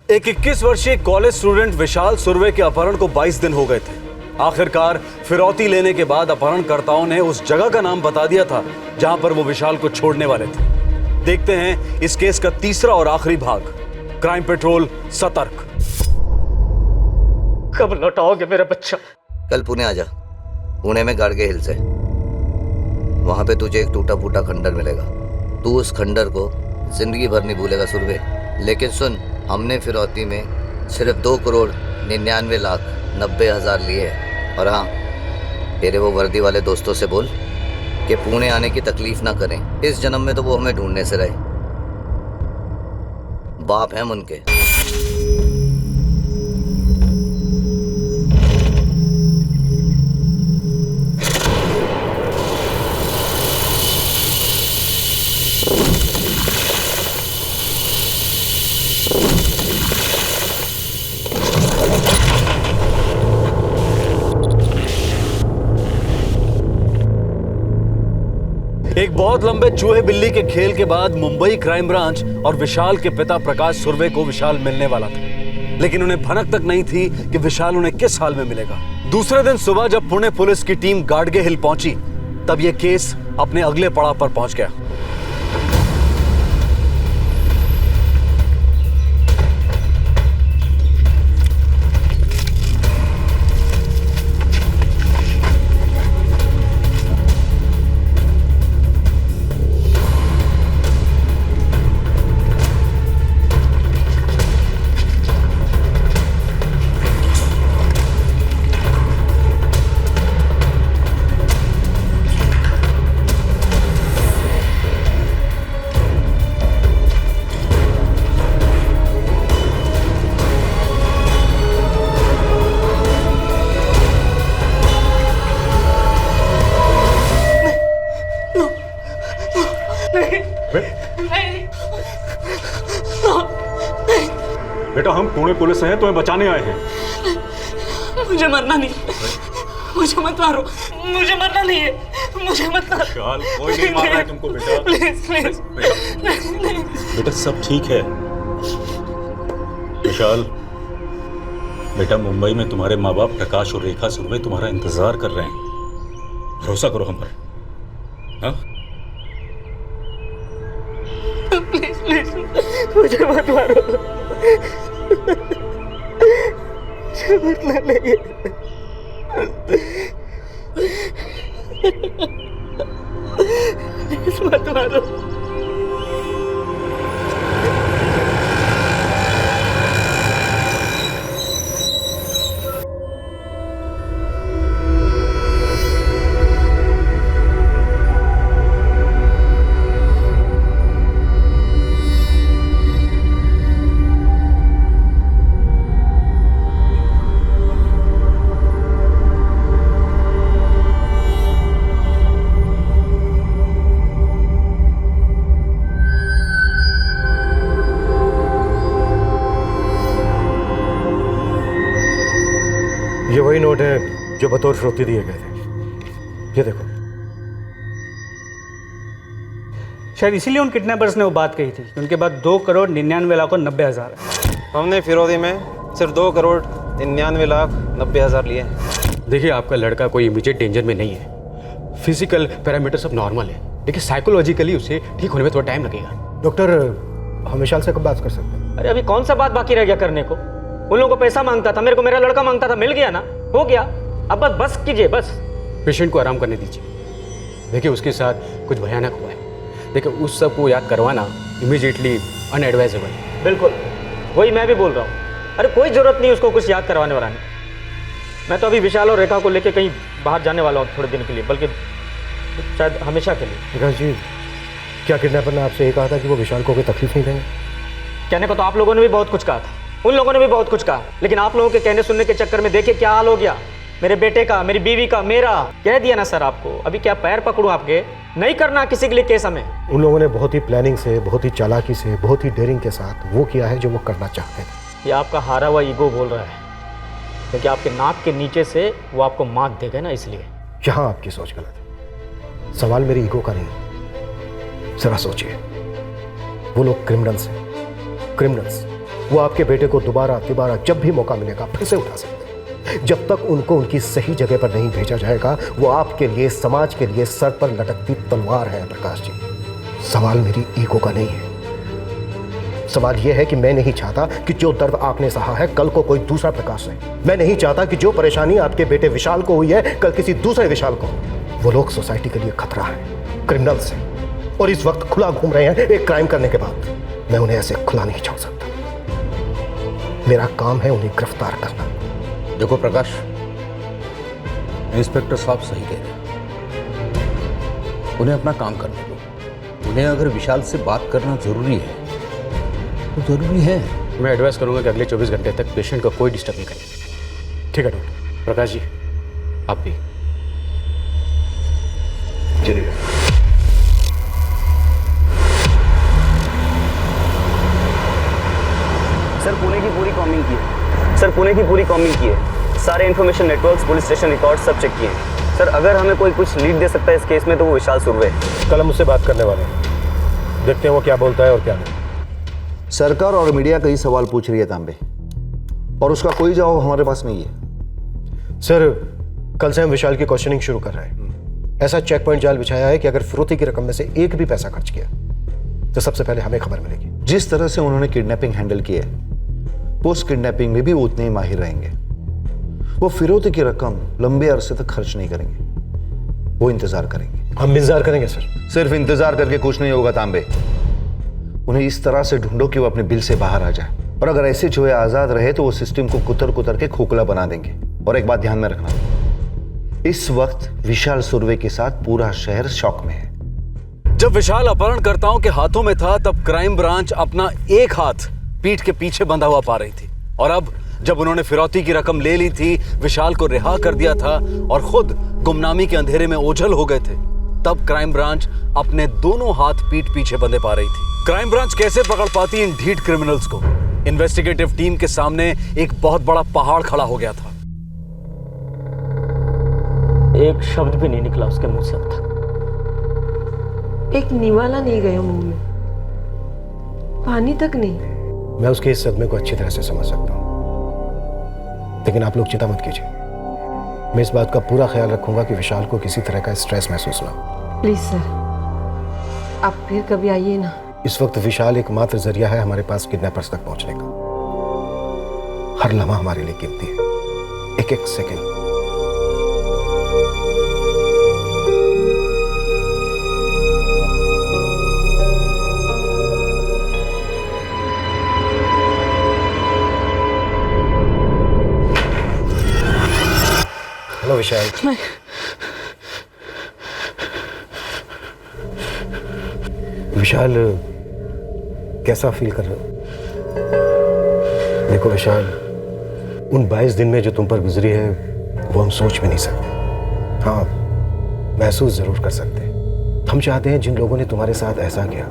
एक 21 वर्षीय college student विशाल सुरवे के अपहरण को 22 दिन हो गए थे। आखिरकार फिरौती लेने के बाद अपहरणकर्ताओं ने उस जगह का नाम बता दिया था जहां पर वो विशाल को छोड़ने वाले थे। देखते हैं इस केस का तीसरा और आखिरी भाग, क्राइम पेट्रोल सतर्क। कब लौटाओगे मेरा बच्चा? कल पुणे आ जा। पुणे में गाड़गे हिल्स है, वहां पे तुझे एक टूटा फूटा खंडर मिलेगा। तू उस खंडर को जिंदगी भर नहीं भूलेगा सुरवे। लेकिन सुन, हमने फिरौती में सिर्फ 2,99,90,000 लिए हैं। और हाँ, तेरे वो वर्दी वाले दोस्तों से बोल कि पुणे आने की तकलीफ ना करें। इस जन्म में तो वो हमें ढूंढने से रहे। बाप हैं उनके। एक बहुत लंबे चूहे बिल्ली के खेल के बाद मुंबई क्राइम ब्रांच और विशाल के पिता प्रकाश सुरवे को विशाल मिलने वाला था, लेकिन उन्हें भनक तक नहीं थी कि विशाल उन्हें किस हाल में मिलेगा। दूसरे दिन सुबह जब पुणे पुलिस की टीम गाड़गे हिल पहुंची, तब यह केस अपने अगले पड़ाव पर पहुंच गया। बेटा, हम पुणे पुलिस हैं, तुम्हें बचाने आए हैं। मुझे मरना नहीं, मुझे मत मारो, मुझे मरना नहीं है, मुझे मत मारो। विशाल, कोई नहीं मार रहा है तुमको बेटा। Please please. बेटा सब ठीक है। विशाल बेटा, मुंबई में तुम्हारे माँ बाप प्रकाश और रेखा सुरवे तुम्हारा इंतजार कर रहे हैं। भरोसा करो हम पर। हाँ? प्लीज प्लीज, मुझे मत मारो, मुझे मरना नहीं है। प्लीज मत मारो। ये वही नोट है जो बतौर फिरौती दिए गए थे। ये देखो। शायद इसीलिए उन किडनैपर्स ने वो बात कही थी कि उनके पास 2,99,90,000 है। हमने फिरौती में सिर्फ 2,99,90,000 लिए हैं। देखिए, आपका लड़का कोई इमीडिएट डेंजर में नहीं है। फिजिकल पैरामीटर सब नॉर्मल है, लेकिन साइकोलॉजिकली उसे ठीक होने में थोड़ा टाइम लगेगा। डॉक्टर, हम विशाल से कब बात कर सकते हैं? अरे अभी कौन सा बात बाकी रह गया करने को? उन लोगों को पैसा मांगता था, मेरे को मेरा लड़का मांगता था, मिल गया ना, हो गया। अब बस कीजिए, बस। पेशेंट को आराम करने दीजिए। देखिए, उसके साथ कुछ भयानक हुआ है। देखिए, उस सब को याद करवाना इमीडिएटली अनएडवाइजेबल है। बिल्कुल, वही मैं भी बोल रहा हूँ। अरे कोई जरूरत नहीं उसको कुछ याद करवाने वाला नहीं। मैं तो अभी विशाल और रेखा को लेके कहीं बाहर जाने वाला हूँ थोड़े दिन के लिए, बल्कि शायद हमेशा के लिए। विकास जी, क्या किडनैपर ने आपसे ये कहा था कि वो विशाल को कोई तकलीफ नहीं देंगे? कहने को तो आप लोगों ने भी बहुत कुछ कहा था, उन लोगों ने भी बहुत कुछ कहा, लेकिन आप लोगों के कहने सुनने के चक्कर में देखिए क्या हाल हो गया। मेरे बेटे का, मेरी बीवी का, मेरा। कह दिया ना सर आपको, अभी क्या पैर पकड़ूं आपके? नहीं करना किसी के लिए केस हमें। उन लोगों ने बहुत ही प्लानिंग से, बहुत ही चालाकी से, बहुत ही डेयरिंग के साथ वो किया है जो वो करना चाहते थे। ये आपका हारा हुआ ईगो बोल रहा है, क्योंकि आपके नाक के नीचे से वो आपको मात देगा ना, इसलिए। यहाँ आपकी सोच गलत है। सवाल मेरी ईगो का नहीं। जरा सोचिए, वो लोग क्रिमिनल्स हैं, क्रिमिनल्स। वो आपके बेटे को दोबारा तिबारा जब भी मौका मिलेगा फिर से उठा सकते हैं। जब तक उनको उनकी सही जगह पर नहीं भेजा जाएगा, वो आपके लिए, समाज के लिए सर पर लटकती तलवार है प्रकाश जी। सवाल मेरी ईगो का नहीं है। सवाल यह है कि मैं नहीं चाहता कि जो दर्द आपने सहा है कल को कोई दूसरा प्रकाश रहे। मैं नहीं चाहता कि जो परेशानी आपके बेटे विशाल को हुई है कल किसी दूसरे विशाल को। वो लोग सोसाइटी के लिए खतरा है, क्रिमिनल्स हैं, और इस वक्त खुला घूम रहे हैं एक क्राइम करने के बाद। मैं उन्हें ऐसे खुला नहीं छोड़ सकता। मेरा काम है उन्हें गिरफ्तार करना। देखो प्रकाश, इंस्पेक्टर साहब सही कह रहे हैं। उन्हें अपना काम करने दो। उन्हें अगर विशाल से बात करना जरूरी है तो जरूरी है। मैं एडवाइस करूंगा कि अगले 24 घंटे तक पेशेंट का कोई डिस्टर्ब नहीं करें। ठीक है डॉक्टर। प्रकाश जी, आप भी चलिए। सर पुणे की पूरी कॉमिंग की है। सर पुणे की पूरी कॉमिंग की है। सारे information networks, police station record सब चेक किए हैं। सर अगर हमें कोई कुछ लीड दे सकता है इस केस में तो वो विशाल सुरवे। कल हम उससे बात करने वाले हैं, देखते हैं वो क्या बोलता है और क्या नहीं। सरकार और मीडिया कई सवाल पूछ रही है तांबे, और उसका कोई जवाब हमारे पास नहीं है। सर कल से हम विशाल की क्वेश्चनिंग शुरू कर रहे हैं। ऐसा चेक पॉइंट जाल बिछाया है कि अगर फिरौती की रकम में से एक भी पैसा खर्च किया तो सबसे पहले हमें खबर मिलेगी। जिस तरह से उन्होंने किडनैपिंग हैंडल की है, पोस्ट किडनैपिंग में भी वो उतने ही माहिर रहेंगे। वो फिरौती की रकम लंबे अरसे तक खर्च नहीं करेंगे, वो इंतजार करेंगे। हम इंतजार करेंगे सर। सिर्फ इंतजार करके कुछ नहीं होगा तांबे। उन्हें इस तरह से ढूंढो कि वो अपने बिल से बाहर आ जाए, और अगर ऐसे चूहे आजाद रहे तो वो सिस्टम को कुतर कुतर के खोखला बना देंगे। और एक बात ध्यान में रखना, इस वक्त विशाल सुरवे के साथ पूरा शहर शॉक में है। जब विशाल अपहरणकर्ताओं के हाथों में था तब क्राइम ब्रांच अपना एक हाथ पीठ के पीछे बंधा हुआ पा रही थी, और अब जब उन्होंने फिरौती की रकम ले ली थी, विशाल को रिहा कर दिया था और खुद गुमनामी के अंधेरे में ओझल हो गए थे, तब क्राइम ब्रांच अपने दोनों हाथ पीठ पीछे बंधे पा रही थी। क्राइम ब्रांच कैसे पकड़ पाती इन ढीठ क्रिमिनल्स को? इन्वेस्टिगेटिव टीम के सामने एक बहुत बड़ा पहाड़ खड़ा हो गया था। एक शब्द भी नहीं निकला उसके मुंह से अब तक। एक निवाला नहीं गया मुंह में, पानी तक नहीं। मैं उसके इस सदमे को अच्छी तरह से समझ सकता हूं, लेकिन आप लोग चिंता मत कीजिए। मैं इस बात का पूरा ख्याल रखूंगा कि विशाल को किसी तरह का स्ट्रेस महसूस ना हो। प्लीज सर, आप फिर कभी आइए ना। इस वक्त विशाल एकमात्र जरिया है हमारे पास किडनैपर्स तक पहुंचने का। हर लम्हा हमारे लिए कीमती है, एक एक सेकंड। हेलो विशाल। विशाल कैसा फील कर रहे हो? देखो विशाल, उन 22 दिन में जो तुम पर गुजरी है वो हम सोच भी नहीं सकते। हाँ, महसूस जरूर कर सकते हैं। हम चाहते हैं जिन लोगों ने तुम्हारे साथ ऐसा किया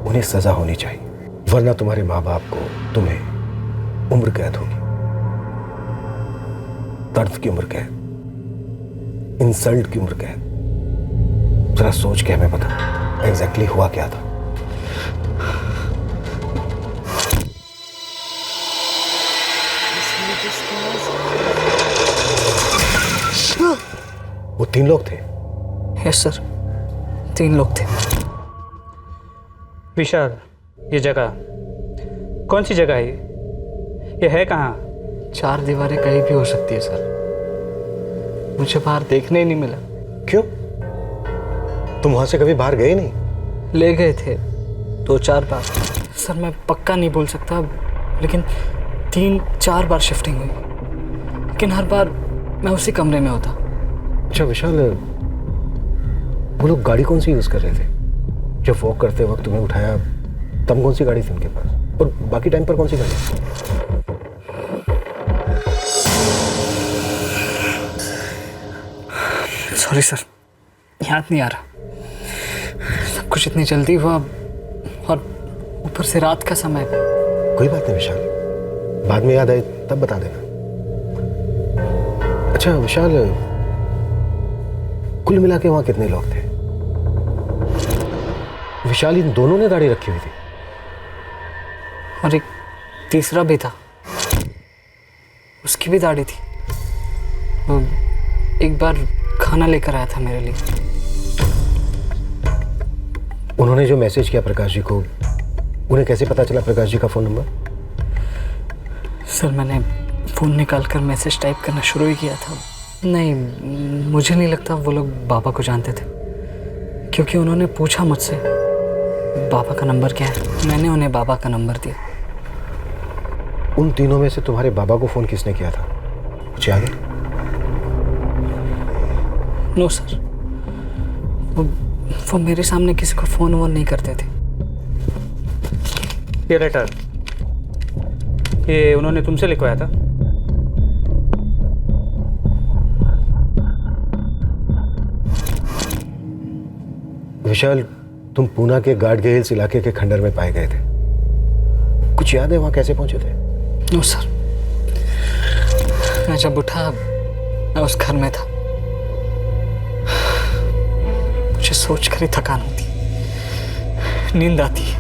उन्हें सजा होनी चाहिए, वरना तुम्हारे माँ बाप को, तुम्हें उम्र कैद होगी, दर्द की उम्र कैद, इंसल्ट की उम्र कैद। जरा सोच के हमें बता एग्जैक्टली हुआ क्या था। वो 3 लोग थे। यस सर, 3 लोग थे। विशाल, ये जगह कौन सी जगह है? ये है कहाँ? 4 दीवारें कहीं भी हो सकती है सर। मुझे बाहर देखने ही नहीं मिला। क्यों? तुम वहां से कभी बाहर गए नहीं? ले गए थे 2-4 बार। सर मैं पक्का नहीं बोल सकता, लेकिन 3-4 बार शिफ्टिंग हुई, लेकिन हर बार मैं उसी कमरे में होता। अच्छा विशाल, वो लोग गाड़ी कौन सी यूज कर रहे थे? जब वॉक करते वक्त तुम्हें उठाया तब कौन सी गाड़ी थी उनके पास, और बाकी टाइम पर कौन सी गाड़ी? सॉरी सर, याद नहीं आ रहा। सब कुछ इतनी जल्दी हुआ, और ऊपर से रात का समय। कोई बात नहीं विशाल, बाद में याद आए तब बता देना। अच्छा विशाल, कुल मिला के वहां कितने लोग थे? विशाल, इन दोनों ने गाड़ी रखी हुई थी? और एक तीसरा भी था, उसकी भी दाढ़ी थी। वो एक बार खाना लेकर आया था मेरे लिए। उन्होंने जो मैसेज किया प्रकाश जी को, उन्हें कैसे पता चला प्रकाश जी का फ़ोन नंबर? सर मैंने फ़ोन निकाल कर मैसेज टाइप करना शुरू ही किया था। नहीं, मुझे नहीं लगता वो लोग बाबा को जानते थे, क्योंकि उन्होंने पूछा मुझसे बाबा का नंबर क्या है। मैंने उन्हें बाबा का नंबर दिया। उन तीनों में से तुम्हारे बाबा को फ़ोन किसने किया था, कुछ याद है? नो सर, वो मेरे सामने किसी को फ़ोन वोन नहीं करते थे। ये लेटर, ये उन्होंने तुमसे लिखवाया था? विशाल, तुम पूना के गार्ड हिल्स इलाके के खंडर में पाए गए थे। कुछ याद है वहां कैसे पहुंचे थे? नो सर, मैं जब उठा मैं उस घर में था। मुझे सोचकर ही थकान होती, नींद आती है।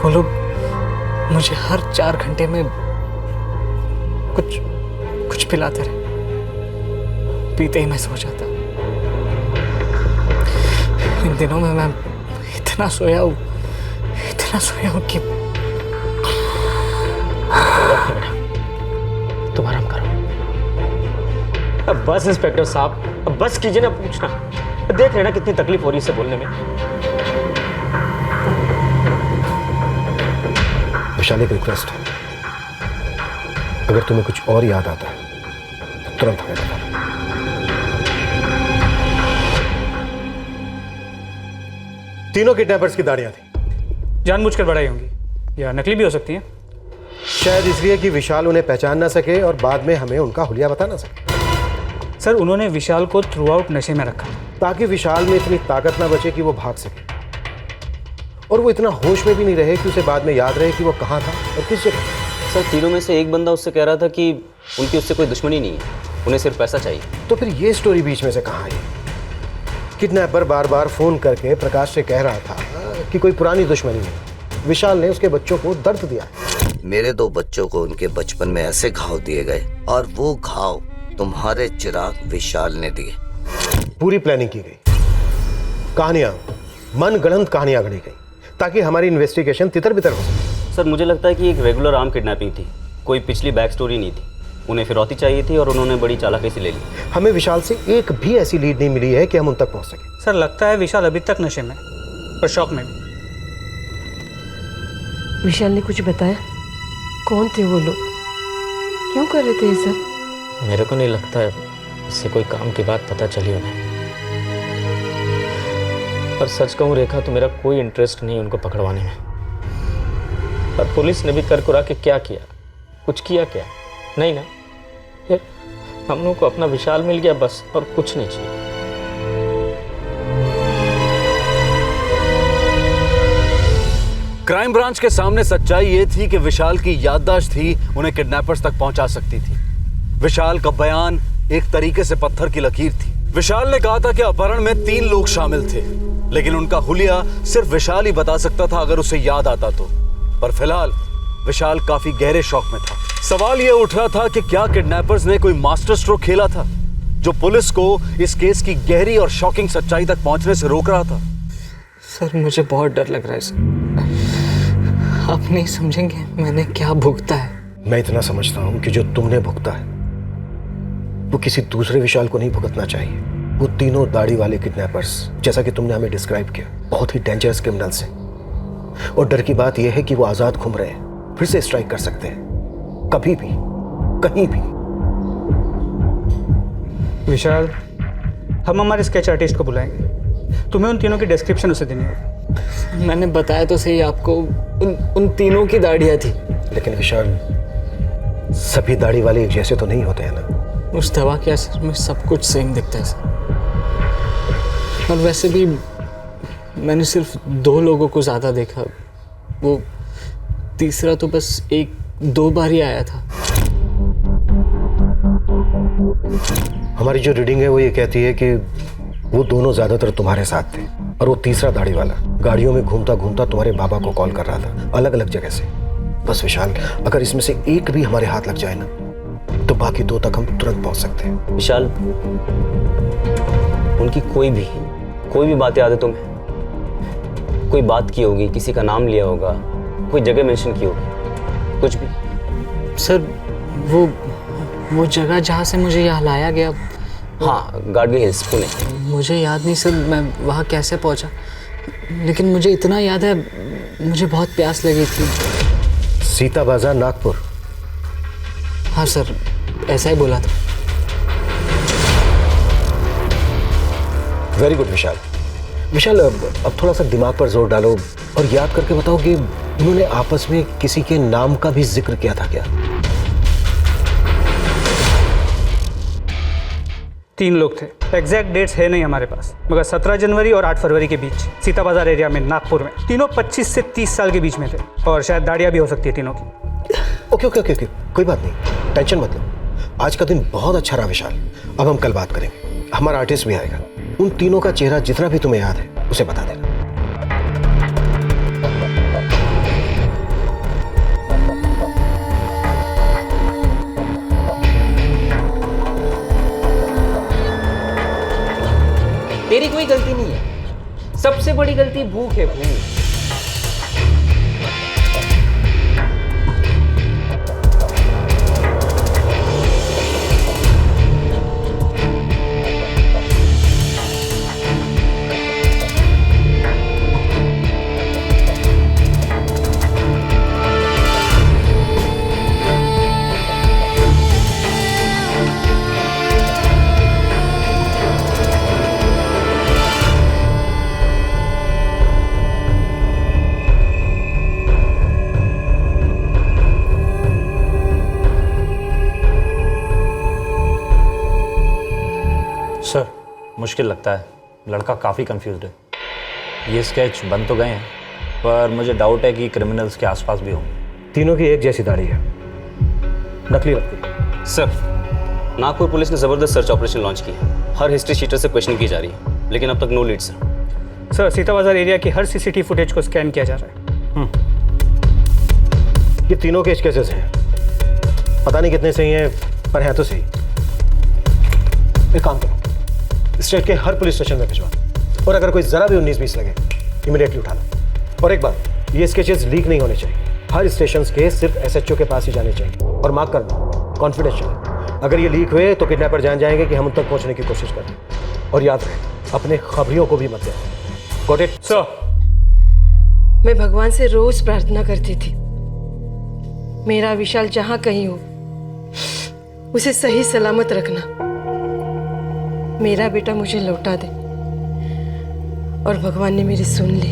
वो लोग मुझे हर 4 घंटे में कुछ पिलाते रहे, पीते ही मैं सो जाता। इन दिनों में मैं इतना सोया हूँ कि तुम आराम करो। अब बस इंस्पेक्टर साहब, अब बस कीजिए ना पूछना। देख लेना कितनी तकलीफ हो रही है इसे बोलने में। विशाल, एक रिक्वेस्ट है, अगर तुम्हें कुछ और याद आता है तो तुरंत हमें बता दो। तीनों किडनैपर्स की दाढ़ियां थी। जानबूझकर बढ़ाई होंगी या नकली भी हो सकती हैं। शायद इसलिए कि विशाल उन्हें पहचान ना सके और बाद में हमें उनका हुलिया बता ना सके। सर, उन्होंने विशाल को थ्रू आउट नशे में रखा ताकि विशाल में इतनी ताकत ना बचे कि वो भाग सके, और वो इतना होश में भी नहीं रहे कि उसे बाद में याद रहे कि वो कहाँ था और किस जगह। सर, तीनों में से एक बंदा उससे कह रहा था कि उनकी उससे कोई दुश्मनी नहीं है, उन्हें सिर्फ पैसा चाहिए। तो फिर ये स्टोरी बीच में से कहाँ आई? किडनैपर बार बार फोन करके प्रकाश से कह रहा था कि कोई पुरानी दुश्मनी है। विशाल ने उसके बच्चों को दर्द दिया। मेरे 2 बच्चों को उनके बचपन में ऐसे घाव दिए गए, और वो घाव तुम्हारे चिराग विशाल ने दिए। पूरी प्लानिंग की गई, कहानियां, मनगढ़ंत कहानियां गढ़ी गई ताकि हमारी इन्वेस्टिगेशन तितर बितर हो सके। सर, मुझे लगता है कि एक रेगुलर आर्म किडनैपिंग थी, कोई पिछली बैक स्टोरी नहीं थी। उन्हें फिरौती चाहिए थी और उन्होंने बड़ी चालाकी से ले ली। हमें विशाल से एक भी ऐसी लीड नहीं मिली है कि हम उन तक पहुंच सके। सर, लगता है विशाल अभी तक नशे में और शौक में भी। विशाल ने कुछ बताया? कौन थे वो लोग, क्यों कर रहे थे ये सब? मेरे को नहीं लगता इससे कोई काम की बात पता चली उन्हें। पर सच कहूँ रेखा, तो मेरा कोई इंटरेस्ट नहीं उनको पकड़वाने में। पर पुलिस ने भी कर कुरा के क्या किया? कुछ किया क्या? नहीं ना। ये हम लोग को अपना विशाल मिल गया बस, और कुछ नहीं चाहिए। क्राइम ब्रांच के सामने सच्चाई ये थी कि विशाल की याददाश्त थी उन्हें किडनैपर्स तक पहुंचा सकती थी। विशाल का बयान एक तरीके से पत्थर की लकीर थी। विशाल ने कहा था कि अपहरण में 3 लोग शामिल थे, लेकिन उनका हुलिया सिर्फ विशाल ही बता सकता था अगर उसे याद आता तो। पर फिलहाल विशाल काफी गहरे शौक में था। सवाल यह उठ रहा था कि क्या किडनैपर्स ने कोई मास्टर स्ट्रोक खेला था जो पुलिस को इस केस की गहरी और शॉकिंग सच्चाई तक पहुंचने से रोक रहा था। सर, मुझे बहुत डर लग रहा है सर। आप नहीं समझेंगे मैंने क्या भुगता है। मैं इतना समझता हूं कि जो तुमने भुगता है वो किसी दूसरे विशाल को नहीं भुगतना चाहिए। वो तीनों दाढ़ी वाले किडनैपर्स, जैसा कि तुमने हमें डिस्क्राइब किया, बहुत ही डेंजरस क्रिमिनल्स हैं। और डर की बात यह है कि वो आजाद घूम रहे हैं, फिर से स्ट्राइक कर सकते हैं, कभी भी, कहीं भी। विशाल, हम हमारे स्केच आर्टिस्ट को बुलाएंगे, तुम्हें उन तीनों की डिस्क्रिप्शन उसे देनी होगी। मैंने बताया तो सही आपको, उन तीनों की दाढ़ियाँ थी। लेकिन विशाल, सभी दाढ़ी वाले एक जैसे तो नहीं होते हैं ना। उस दवा के असर में सब कुछ सेम दिखता है सर। और वैसे भी मैंने सिर्फ 2 लोगों को ज़्यादा देखा, वो तीसरा तो बस 1-2 बार ही आया था। हमारी जो रीडिंग है वो ये कहती है कि वो दोनों ज्यादातर तुम्हारे साथ थे, और वो तीसरा दाढ़ी वाला गाड़ियों में घूमता घूमता तुम्हारे बाबा को कॉल कर रहा था, अलग अलग जगह से। बस विशाल, अगर इसमें से एक भी हमारे हाथ लग जाए ना, तो बाकी दो तक हम तुरंत पहुंच सकते हैं। विशाल, उनकी कोई भी बात याद है तुम्हें? कोई बात की होगी, किसी का नाम लिया होगा, कोई जगह मेंशन की होगी, कुछ भी? सर वो जगह जहाँ से मुझे यहाँ लाया गया, हाँ, गाड़गे हिल्स, पुणे। मुझे याद नहीं सर, मैं वहाँ कैसे पहुँचा, लेकिन मुझे इतना याद है मुझे बहुत प्यास लगी थी। सीता बाजार, नागपुर। हाँ सर, ऐसा ही बोला था। वेरी गुड विशाल। विशाल, अब थोड़ा सा दिमाग पर जोर डालो और याद करके बताओ कि उन्होंने आपस में किसी के नाम का भी जिक्र किया था क्या? 3 लोग थे। एग्जैक्ट डेट्स है नहीं हमारे पास, मगर 17 जनवरी और 8 फरवरी के बीच सीता बाजार एरिया में, नागपुर में। तीनों 25 से 30 साल के बीच में थे, और शायद दाढ़ियाँ भी हो सकती है तीनों की। ओके, कोई बात नहीं, टेंशन मत लो। आज का दिन बहुत अच्छा रहा विशाल। अब हम कल बात करेंगे, हमारा आर्टिस्ट भी आएगा। उन तीनों का चेहरा जितना भी तुम्हें याद है उसे बता देना। तेरी कोई गलती नहीं है, सबसे बड़ी गलती भूख है, भूख। सर, मुश्किल लगता है, लड़का काफ़ी कंफ्यूज्ड है। ये स्केच बन तो गए हैं, पर मुझे डाउट है कि क्रिमिनल्स के आसपास भी होंगे। तीनों की एक जैसी दाढ़ी है, नकली लगती है। सर, नागपुर पुलिस ने ज़बरदस्त सर्च ऑपरेशन लॉन्च किया है। हर हिस्ट्री शीटर से क्वेश्चन की जा रही है, लेकिन अब तक no lead sir. Sir, Sita Bazar area की हर सीसीटीवी फुटेज को स्कैन किया जा रहा है। ये तीनों केस केसेस हैं, पता नहीं कितने सही हैं, पर हैं तो सही। एक काम करो, स्टेट के हर पुलिस स्टेशन में भिजवा दो, और अगर कोई जरा भी 19-20 लगे इमीडिएटली उठा लो। और एक बात, ये स्केचेस लीक नहीं होने चाहिए। हर स्टेशन के सिर्फ SHO के पास ही जाने चाहिए, और मार्क कर दो कॉन्फिडेंशियल। अगर ये लीक हुए तो किडनैपर जान जाएंगे कि हम उन तक पहुंचने की कोशिश कर रहे हैं। और याद रहे, अपने खबरियों को भी मत देना। Got it? सर, मैं भगवान से रोज प्रार्थना करती थी, मेरा विशाल जहां कहीं हो उसे सही सलामत रखना, मेरा बेटा मुझे लौटा दे। और भगवान ने मेरी सुन ली।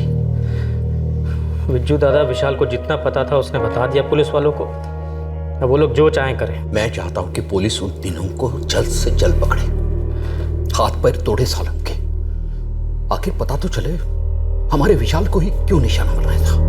विज्जू दादा, विशाल को जितना पता था उसने बता दिया पुलिस वालों को। अब वो लोग जो चाहें करें। मैं चाहता हूं कि पुलिस उन तीनों को जल्द से जल्द पकड़े, हाथ पैर तोड़े सालन के। आखिर पता तो चले हमारे विशाल को ही क्यों निशाना बनाया था।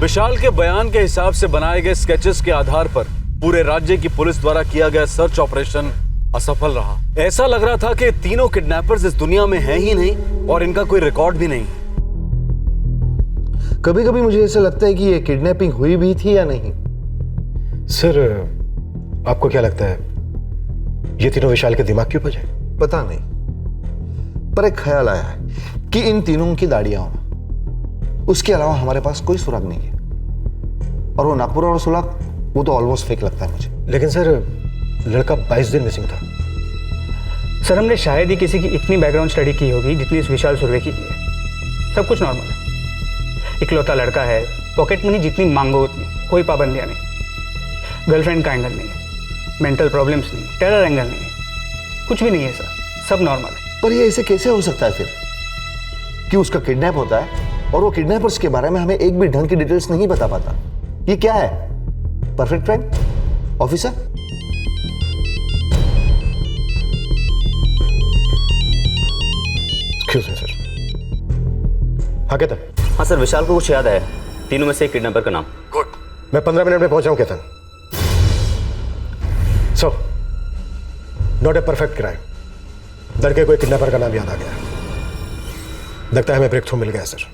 विशाल के बयान के हिसाब से बनाए गए स्केचेस के आधार पर पूरे राज्य की पुलिस द्वारा किया गया सर्च ऑपरेशन असफल रहा। ऐसा लग रहा था कि तीनों किडनैपर्स इस दुनिया में हैं ही नहीं और इनका कोई रिकॉर्ड भी नहीं। कभी कभी मुझे ऐसा लगता है कि ये किडनैपिंग हुई भी थी या नहीं। सर, आपको क्या लगता है ये तीनों विशाल के दिमाग के ऊपर है? पता नहीं, पर एक ख्याल आया है कि इन तीनों की दाढ़ियां होना, उसके अलावा हमारे पास कोई सुराग नहीं है। और वो नागपुर और सुराग, वो तो ऑलमोस्ट फेक लगता है मुझे। लेकिन सर, लड़का 22 दिन मिसिंग था। सर, हमने शायद ही किसी की इतनी बैकग्राउंड स्टडी की होगी जितनी इस विशाल सुर्वे की है। सब कुछ नॉर्मल है, इकलौता लड़का है, पॉकेट मनी जितनी मांगो उतनी, कोई पाबंदियां नहीं, गर्लफ्रेंड का एंगल नहीं है, मेंटल प्रॉब्लम्स नहीं, टेरर एंगल नहीं है, कुछ भी नहीं है सर, सब नॉर्मल है। पर ये ऐसे कैसे हो सकता है फिर कि उसका किडनैप होता है और वो किडनैपर्स के बारे में हमें एक भी ढंग की डिटेल्स नहीं बता पाता। ये क्या है? Perfect friend officer? Excuse me sir. हाँ केतन। हाँ सर, विशाल को कुछ याद है, तीनों में से एक किडनैपर का नाम। गुड, मैं 15 मिनट में पहुंच जाऊं Ketan. So not a perfect crime. लड़के को एक किडनैपर का नाम याद आ गया। लगता है हमें ब्रेक थ्रू मिल गया सर।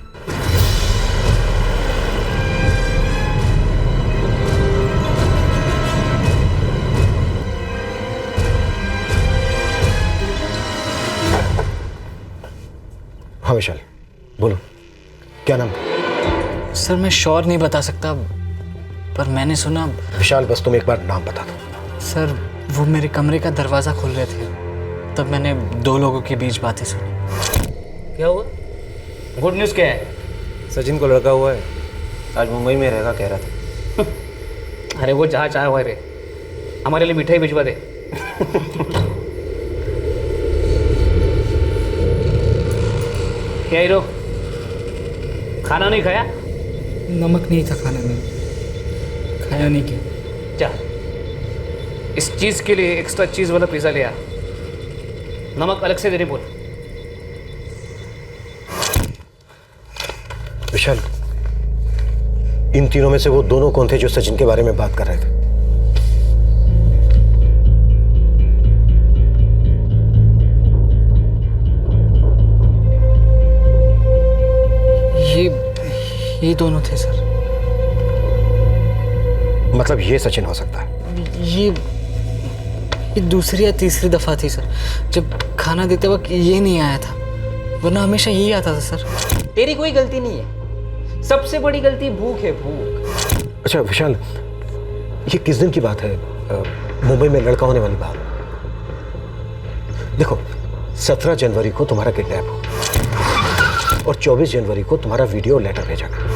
हाँ विशाल बोलो, क्या नाम? सर मैं श्योर नहीं बता सकता, पर मैंने सुना। विशाल बस तुम एक बार नाम बता दो। सर वो मेरे कमरे का दरवाज़ा खोल रहे थे, तब मैंने दो लोगों के बीच बातें सुनी। क्या हुआ? गुड न्यूज़ क्या है? सचिन को लड़का हुआ है, आज मुंबई में रहेगा कह रहा था। अरे वो जहाँ चाहे हुआ रे, हमारे लिए मिठाई भिजवा दे। क्या हीरो, खाना नहीं खाया? नमक नहीं था खाने में, खाया नहीं क्या? जा, इस चीज़ के लिए एक्स्ट्रा चीज़ वाला पिज़्ज़ा ले आ, नमक अलग से देने बोल। विशाल, इन तीनों में से वो दोनों कौन थे जो सचिन के बारे में बात कर रहे थे? ये दोनों थे सर। मतलब ये सचिन हो सकता है? ये दूसरी या तीसरी दफा थी सर, जब खाना देते वक्त ये नहीं आया था, वरना हमेशा यही आता था सर। तेरी कोई गलती नहीं है, सबसे बड़ी गलती भूख है, भूख। अच्छा विशाल, ये किस दिन की बात है? मुंबई में लड़का होने वाली बात। देखो 17 जनवरी को तुम्हारा किडनैप हो और 24 जनवरी को तुम्हारा वीडियो लेटर भेजा गया।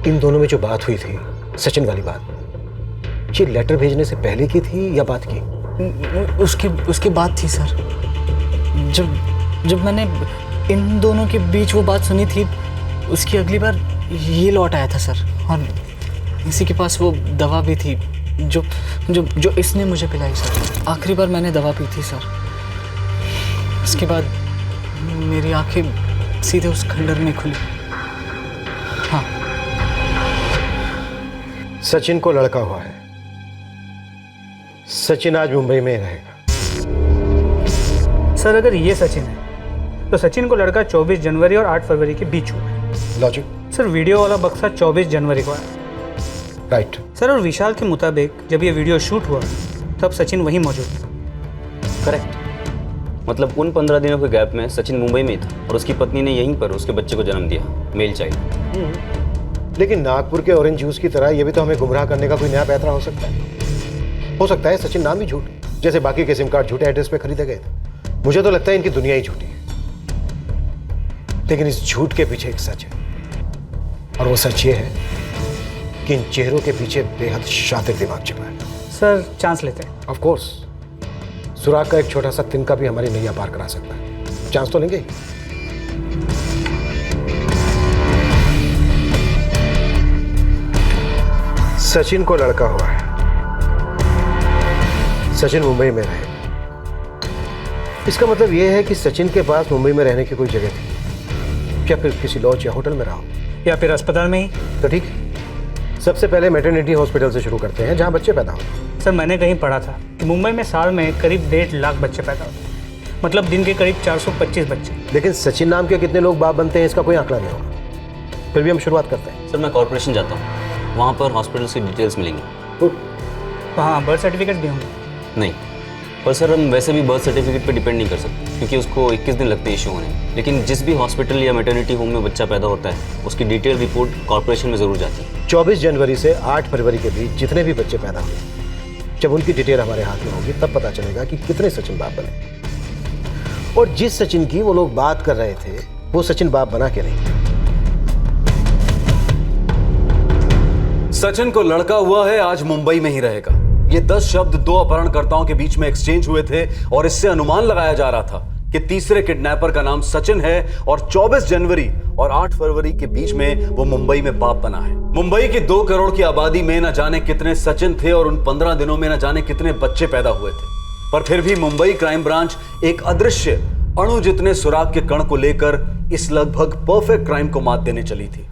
इन दोनों में जो बात हुई थी, सचिन वाली बात, ये लेटर भेजने से पहले की थी या बाद की? उसके बाद थी सर। जब मैंने इन दोनों के बीच वो बात सुनी थी, उसकी अगली बार ये लौट आया था सर, और इसी के पास वो दवा भी थी जो इसने मुझे पिलाई सर। आखिरी बार मैंने दवा पी थी सर, इसके बाद मेरी आंखें सीधे उस खंडर में खुली। हाँ। सचिन को लड़का हुआ है। सचिन आज मुंबई में रहेगा। सर अगर ये सचिन है तो सचिन को लड़का 24 जनवरी और 8 फरवरी के बीच हुआ है। लॉजिक? सर वीडियो वाला बक्सा 24 जनवरी को आया। राइट। सर और विशाल के मुताबिक जब ये वीडियो शूट हुआ तब सचिन वहीं मौजूद था। करेक्ट, मतलब उन 15 दिनों के गैप में सचिन मुंबई में था और उसकी पत्नी ने यहीं पर उसके बच्चे को जन्म दिया, मेल चाइल्ड। लेकिन नागपुर के ऑरेंज जूस की तरह ये भी तो हमें गुमराह करने का कोई नया पैतरा हो सकता है। हो सकता है सचिन नाम भी झूठ, जैसे बाकी के सिम कार्ड झूठे एड्रेस पे खरीदे गए थे। मुझे तो लगता है इनकी दुनिया ही झूठी है, लेकिन इस झूठ के पीछे एक सच है, और वो सच ये है कि इन चेहरों के पीछे बेहद शातिर दिमाग छिपा है। सर चांस लेते हैं। ऑफ कोर्स, सुराग का एक छोटा सा तिनका भी हमारी नैया पार करा सकता है। चांस तो लेंगे ही। सचिन को लड़का हुआ है। सचिन मुंबई में रहे, इसका मतलब यह है कि सचिन के पास मुंबई में रहने की कोई जगह थी, क्या फिर किसी लॉज या होटल में रहा हो, या फिर अस्पताल में ही। तो ठीक, सबसे पहले मैटरनिटी हॉस्पिटल से शुरू करते हैं जहां बच्चे पैदा होते। सर मैंने कहीं पढ़ा था कि मुंबई में साल में करीब 1.5 लाख बच्चे पैदा होते हैं, मतलब दिन के करीब 425 बच्चे। लेकिन सचिन नाम के कितने लोग बाप बनते हैं इसका कोई आंकड़ा नहीं होगा। फिर भी हम शुरुआत करते हैं। सर मैं कॉर्पोरेशन जाता हूँ, वहाँ पर हॉस्पिटल्स की डिटेल्स मिलेंगी। हाँ, बर्थ सर्टिफिकेट भी होंगे। नहीं, पर सर हम वैसे भी बर्थ सर्टिफिकेट पे डिपेंड नहीं कर सकते, क्योंकि उसको 21 दिन लगते हैं इशू होने में। लेकिन जिस भी हॉस्पिटल या मैटरनिटी होम में बच्चा पैदा होता है, उसकी डिटेल रिपोर्ट कॉर्पोरेशन में ज़रूर जाती है। 24 जनवरी से 8 फरवरी के बीच जितने भी बच्चे पैदा हुए, जब उनकी डिटेल हमारे हाथ में होगी तब पता चलेगा कि कितने सचिन बाप बने। और जिस सचिन की वो लोग बात कर रहे थे, वो सचिन बाप बना के नहीं। सचिन को लड़का हुआ है, आज मुंबई में ही रहेगा। ये 10 शब्द 2 अपहरणकर्ताओं के बीच में एक्सचेंज हुए थे और इससे अनुमान लगाया जा रहा था कि तीसरे किडनैपर का नाम सचिन है और 24 जनवरी और 8 फरवरी के बीच में वो मुंबई में बाप बना है। मुंबई की 2 करोड़ की आबादी में न जाने कितने सचिन थे और उन 15 दिनों में न जाने कितने बच्चे पैदा हुए थे, पर फिर भी मुंबई क्राइम ब्रांच एक अदृश्य अणु जितने सुराग के कण को लेकर इस लगभग परफेक्ट क्राइम को मात देने चली थी।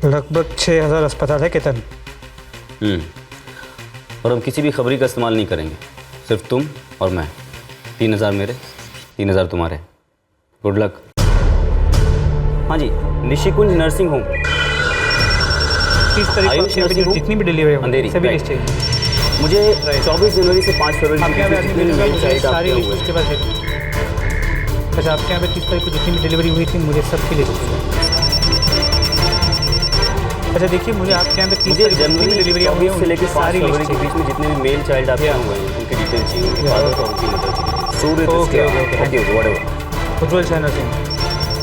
लगभग 6000 अस्पताल है केतन। और हम किसी भी खबरी का इस्तेमाल नहीं करेंगे, सिर्फ तुम और मैं। 3000 मेरे, 3000 तुम्हारे। Good luck. हाँ जी, निशिकुंज नर्सिंग होम। 30 तारीख को जितनी भी डिलीवरी है अंधेरी सभी लिस्ट चाहिए मुझे। 24 जनवरी से 5 फरवरी आपके यहाँ पे सारी लिस्ट उसके बाद है। अच्छा, आपके यहाँ पे 30 तारीख को जितनी भी डिलीवरी हुई थी मुझे सबकी लिस्ट चाहिए। अच्छा देखिए, मुझे आपके यहाँ पे 30 तारीख को जितनी भी डिलीवरी हुई है से लेकर सारी 5 फरवरी लिस्ट के बीच में जितने भी मेल चाइल्ड आपके हुए हैं उनकी डिटेल चाहिए, उनके फादर और उनकी मदर चाहिए। सूर्य ओके व्हाटएवर। उज्जवल शहना सिंह।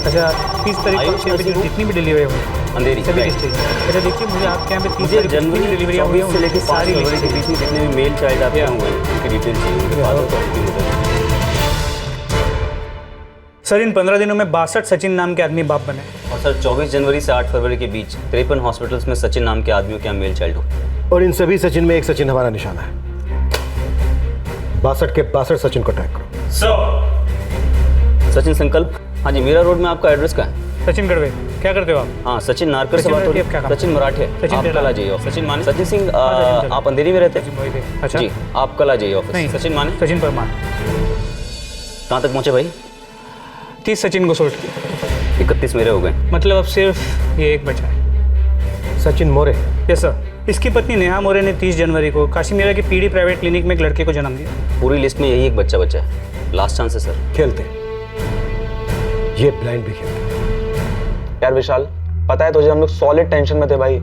अच्छा, 30 तारीख को जितनी भी डिलीवरी हुई अंधेरी सभी लिस्ट चाहिए। अच्छा देखिए, मुझे आपके यहाँ पे 30 तारीख को जितनी भी डिलीवरी हुई है से लेकर 5 सारी फरवरी के बीच में जितने भी मेल चाइल्ड आपके हुए हैं उनकी डिटेल चाहिए, उनके फादर और उनकी मदर। सर, इन 15 दिनों में 62 सचिन नाम के आदमी बाप बने। और सर 24 जनवरी से 8 फरवरी के बीच 53 हॉस्पिटल्स में सचिन नाम के आदमियों के यहाँ मेल चाइल्ड हुए। और इन सभी सचिन में एक सचिन हमारा निशाना है। 62 के 62 सचिन को ट्रैक करो। सचिन संकल्प। हाँ जी, मीरा रोड में आपका एड्रेस का है। सचिन गढ़वे, क्या करते हो आप? हाँ, सचिन नारकर से बात हो रही है। सचिन मराठे, आप कल आ जाइए ऑफिस। सचिन माने, सचिन सिंह, आप अंधेरी में रहते हैं? अच्छा जी, आप कल आ जाइए ऑफिस। नहीं, सचिन माने, सचिन परमार। कहाँ तक पहुँचे भाई? 30 सचिन को सोच किया, 31 मेरे हो गए। मतलब अब सिर्फ ये एक बचा है। सचिन मोरे। Yes sir. इसकी पत्नी नेहा मोरे ने 30 जनवरी को काशीमीरा के पीडी प्राइवेट क्लिनिक में एक लड़के को जन्म दिया। पूरी लिस्ट में यही एक बच्चा बचा है। लास्ट चांस है सर। खेलते, ये ब्लाइंड भी खेलते। यार विशाल, पता है तुझे हम लोग सॉलिड टेंशन में थे भाई।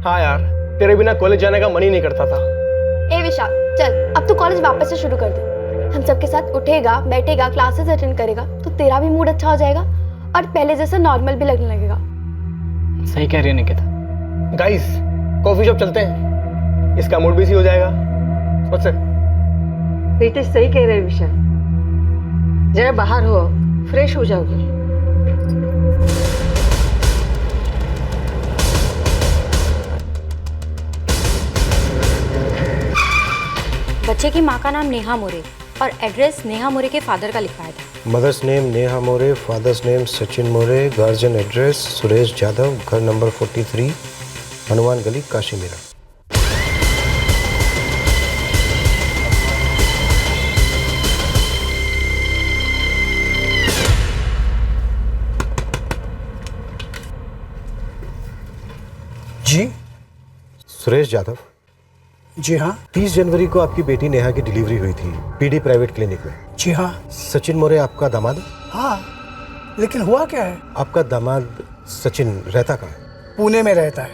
हाँ यार, तेरे बिना कॉलेज जाने का मन ही नहीं करता था। ए विशाल, चल अब तू कॉलेज वापस से शुरू कर दे। हम सबके साथ उठेगा, बैठेगा, क्लासेस अटेंड करेगा तो तेरा भी मूड अच्छा हो जाएगा और पहले जैसा नॉर्मल भी लगने लगेगा। सही कह रही है निकिता। गाइस, कॉफी शॉप चलते हैं, इसका मूड भी सही हो जाएगा। मुझसे बेटे सही कह रहे विशाल, जरा बाहर हो, फ्रेश हो जाओगे। बच्चे की माँ का नाम नेहा मोरे और एड्रेस नेहा मोरे के फादर का लिखा है था। मदर्स नेम नेहा मोरे, father's name Sachin More, guardian address Suresh Jadhav, घर नंबर 43, हनुमान गली, काशीमीरा। जी सुरेश जाधव। जी हाँ। 30 जनवरी को आपकी बेटी नेहा की डिलीवरी हुई थी पीडी प्राइवेट क्लिनिक में। जी हाँ। सचिन मोरे आपका दामाद? हाँ, लेकिन हुआ क्या है? आपका दामाद सचिन रहता कहाँ है? पुणे में रहता है।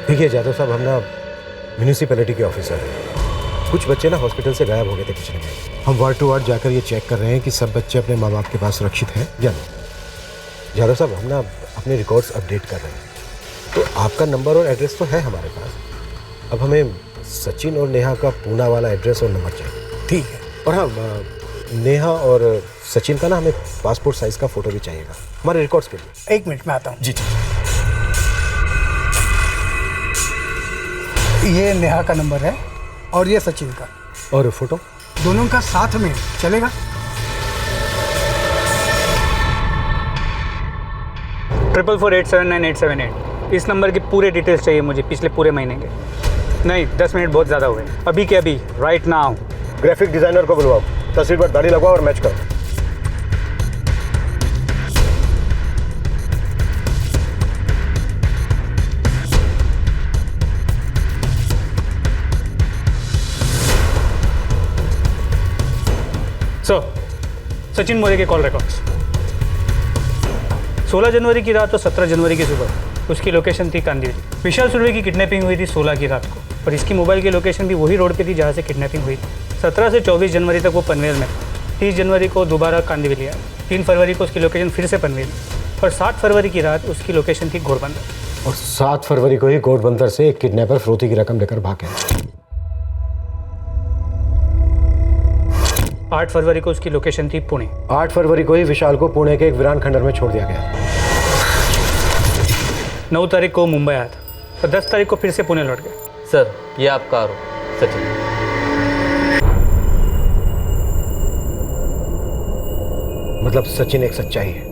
देखिए जाधव साहब, हम ना म्यूनिसिपैलिटी के ऑफिसर हैं। कुछ बच्चे ना हॉस्पिटल से गायब हो गए थे पिछले महीने। हम वार्ड टू वार्ड जाकर ये चेक कर रहे हैं कि सब बच्चे अपने माँ बाप के पास सुरक्षित हैं या नहीं। जाधव साहब, हम ना अपने रिकॉर्ड्स अपडेट कर रहे हैं, तो आपका नंबर और एड्रेस तो है हमारे पास। अब हमें सचिन और नेहा का पूना वाला एड्रेस और नंबर चाहिए। ठीक है। और हाँ, नेहा और सचिन का ना हमें पासपोर्ट साइज का फोटो भी चाहिएगा हमारे रिकॉर्ड्स के लिए। 1 मिनट में आता हूँ। जी जी। ये नेहा का नंबर है और ये सचिन का। और फोटो दोनों का साथ में चलेगा? 4448798878। इस नंबर की पूरे डिटेल्स चाहिए मुझे, पिछले पूरे महीने के। नहीं, 10 मिनट बहुत ज़्यादा हो गए। अभी के अभी, राइट नाउ। ग्राफिक डिजाइनर को बुलवाओ, तस्वीर पर दाढ़ी लगवाओ और मैच करो। सचिन मोरे के कॉल रिकॉर्ड्स। 16 जनवरी की रात और 17 जनवरी की सुबह उसकी लोकेशन थी कांदिवली। विशाल सुर्वे की किडनैपिंग हुई थी 16 की रात को और इसकी मोबाइल की लोकेशन भी वही रोड पे थी जहाँ से किडनैपिंग हुई थी। 17 से 24 जनवरी तक वो पनवेल में, 30 जनवरी को दोबारा कांदिवली आया। 3 फरवरी को उसकी लोकेशन फिर से पनवेल और 7 फरवरी की रात उसकी लोकेशन थी घोड़बंदर। और 7 फरवरी को ही घोड़बंदर से एक किडनैपर फिरौती की रकम लेकर भागे। 8 फरवरी को उसकी लोकेशन थी पुणे। 8 फरवरी को ही विशाल को पुणे के एक वीरान खंडर में छोड़ दिया गया। 9 तारीख को मुंबई आया था और 10 तारीख को फिर से पुणे लौट गया। सर ये आपका आरोप सचिन। मतलब सचिन एक सच्चाई है,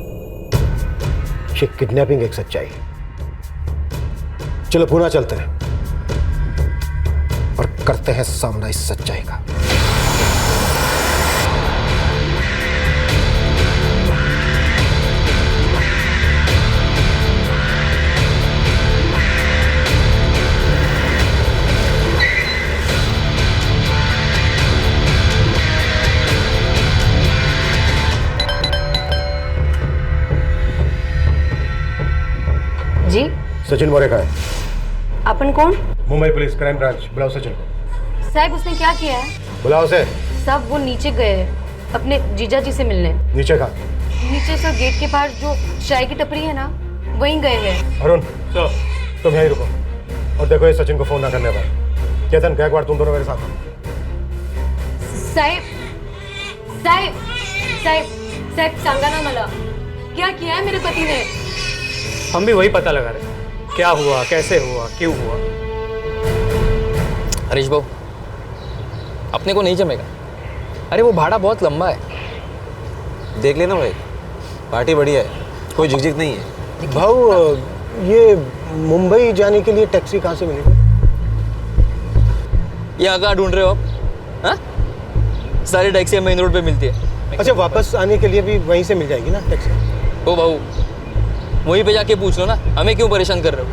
ये किडनैपिंग एक सच्चाई है। चलो पुणे चलते हैं और करते हैं सामना इस सच्चाई का। जी सचिन मोरे का है। अपन कौन? मुंबई पुलिस क्राइम ब्रांच, बुलाओ सचिन को। साहब उसने क्या किया है? बुलाओ उसे। साहब वो नीचे गए हैं अपने जीजा जी से मिलने। नीचे का? नीचे सर गेट के पास जो चाय की टपरी है ना वहीं गए हैं। अरुण तुम यहीं रुको और देखो ये सचिन को फोन ना करने पर। केतन गायकवाड़ तुम दोनों मेरे साथ हो। साहेब साहेब साहेब साहेब सांगा ना मला क्या किया है मेरे पति ने? हम भी वही पता लगा रहे क्या हुआ, कैसे हुआ, क्यों हुआ। हरीश भाऊ अपने को नहीं जमेगा। अरे वो भाड़ा बहुत लंबा है। देख लेना भाई, पार्टी बढ़िया है, कोई झिकझिक नहीं है। भाऊ ये मुंबई जाने के लिए टैक्सी कहाँ से मिलेगी? यहाँ कहाँ ढूंढ रहे हो आप? हाँ? सारी टैक्सी मेन रोड पे मिलती है। अच्छा वापस आने के लिए भी वहीं से मिल जाएगी ना टैक्सी? ओ भाऊ वहीं पे जाके पूछ लो ना, हमें क्यों परेशान कर रहे हो?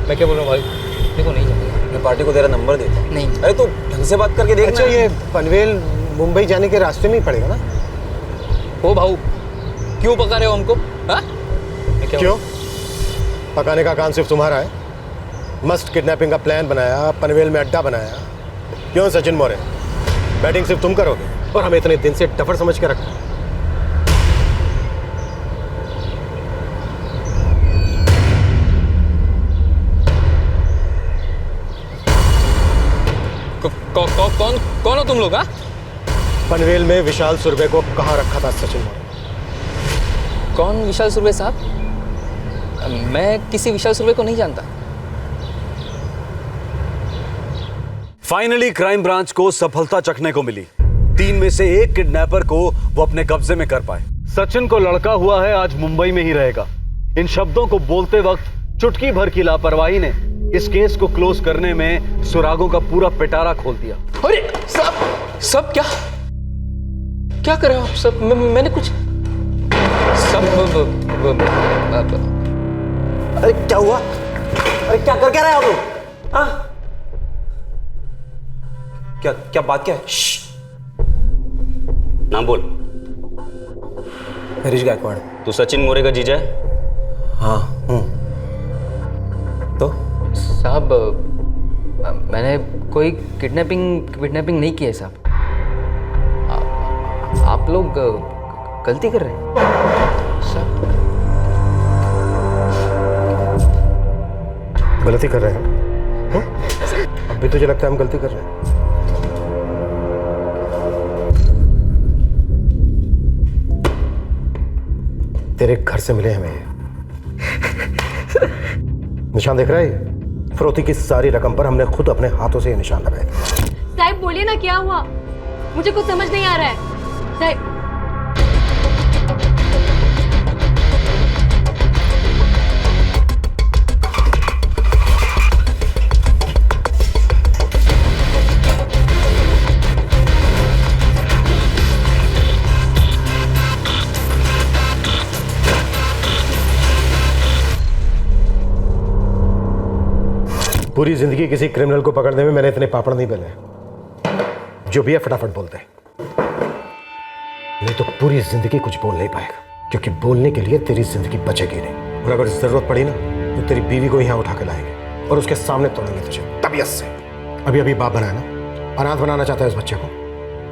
मैं क्या बोल रहा हूँ भाई, देखो नहीं जाएगा। मैं पार्टी को तेरा नंबर देता हूँ। नहीं। अरे तो ढंग से बात करके देख। अच्छा ये पनवेल मुंबई जाने के रास्ते में ही पड़ेगा ना? ओ भाऊ क्यों पका रहे हो हमको? हाँ? क्यों पकाने का काम सिर्फ तुम्हारा है? मस्त किडनैपिंग का प्लान बनाया, पनवेल में अड्डा बनाया। क्यों सचिन मोरे, बैटिंग सिर्फ तुम करोगे और हमें इतने दिन से डफर समझ के रखा। कौन हो तुम लोग? हाँ? पनवेल में विशाल सुरभे को कहाँ रखा था सचिन मोरे? कौन विशाल सुरभे साहब? मैं किसी विशाल सुरभे को नहीं जानता। फाइनली क्राइम ब्रांच को सफलता चखने को मिली। 3 में से 1 किडनैपर को वो अपने कब्जे में कर पाए। सचिन को लड़का हुआ है, आज मुंबई में ही रहेगा। इन शब्दों को बोलते वक्त चुटकी भर की लापरवाही ने इस केस को क्लोज करने में सुरागों का पूरा पिटारा खोल दिया। अरे सब क्या कर रहे हो आप सब? मैंने कुछ सब अरे क्या हुआ? अरे क्या कर क्या रहे हो तुम? हाँ? क्या बात क्या है? नाम बोल। हरीश गायकवाड़। तू सचिन मोरे का जीजा है? हाँ हूँ। तो साहब मैंने कोई किडनैपिंग नहीं की है साहब। आप लोग गलती कर रहे हैं साहब। गलती कर रहे हैं? अब भी तुझे लगता है हम गलती कर रहे हैं? तेरे घर से मिले हमें निशान देख रहा है? फिरौती की सारी रकम पर हमने खुद अपने हाथों से ये निशान लगाए थे। साहब बोलिए ना क्या हुआ, मुझे कुछ समझ नहीं आ रहा है साहब। पूरी जिंदगी किसी क्रिमिनल को पकड़ने में मैंने इतने पापड़ नहीं बेले। जो भी है फटाफट बोलते हैं, नहीं तो पूरी जिंदगी कुछ बोल नहीं पाएगा, क्योंकि बोलने के लिए तेरी जिंदगी बचेगी नहीं। और अगर जरूरत पड़ी ना तो तेरी बीवी को यहाँ उठा के लाएंगे और उसके सामने तोड़ेंगे तुझे तबीयत से। अभी अभी बाप बनाया ना, अनाथ बनाना चाहता है उस बच्चे को।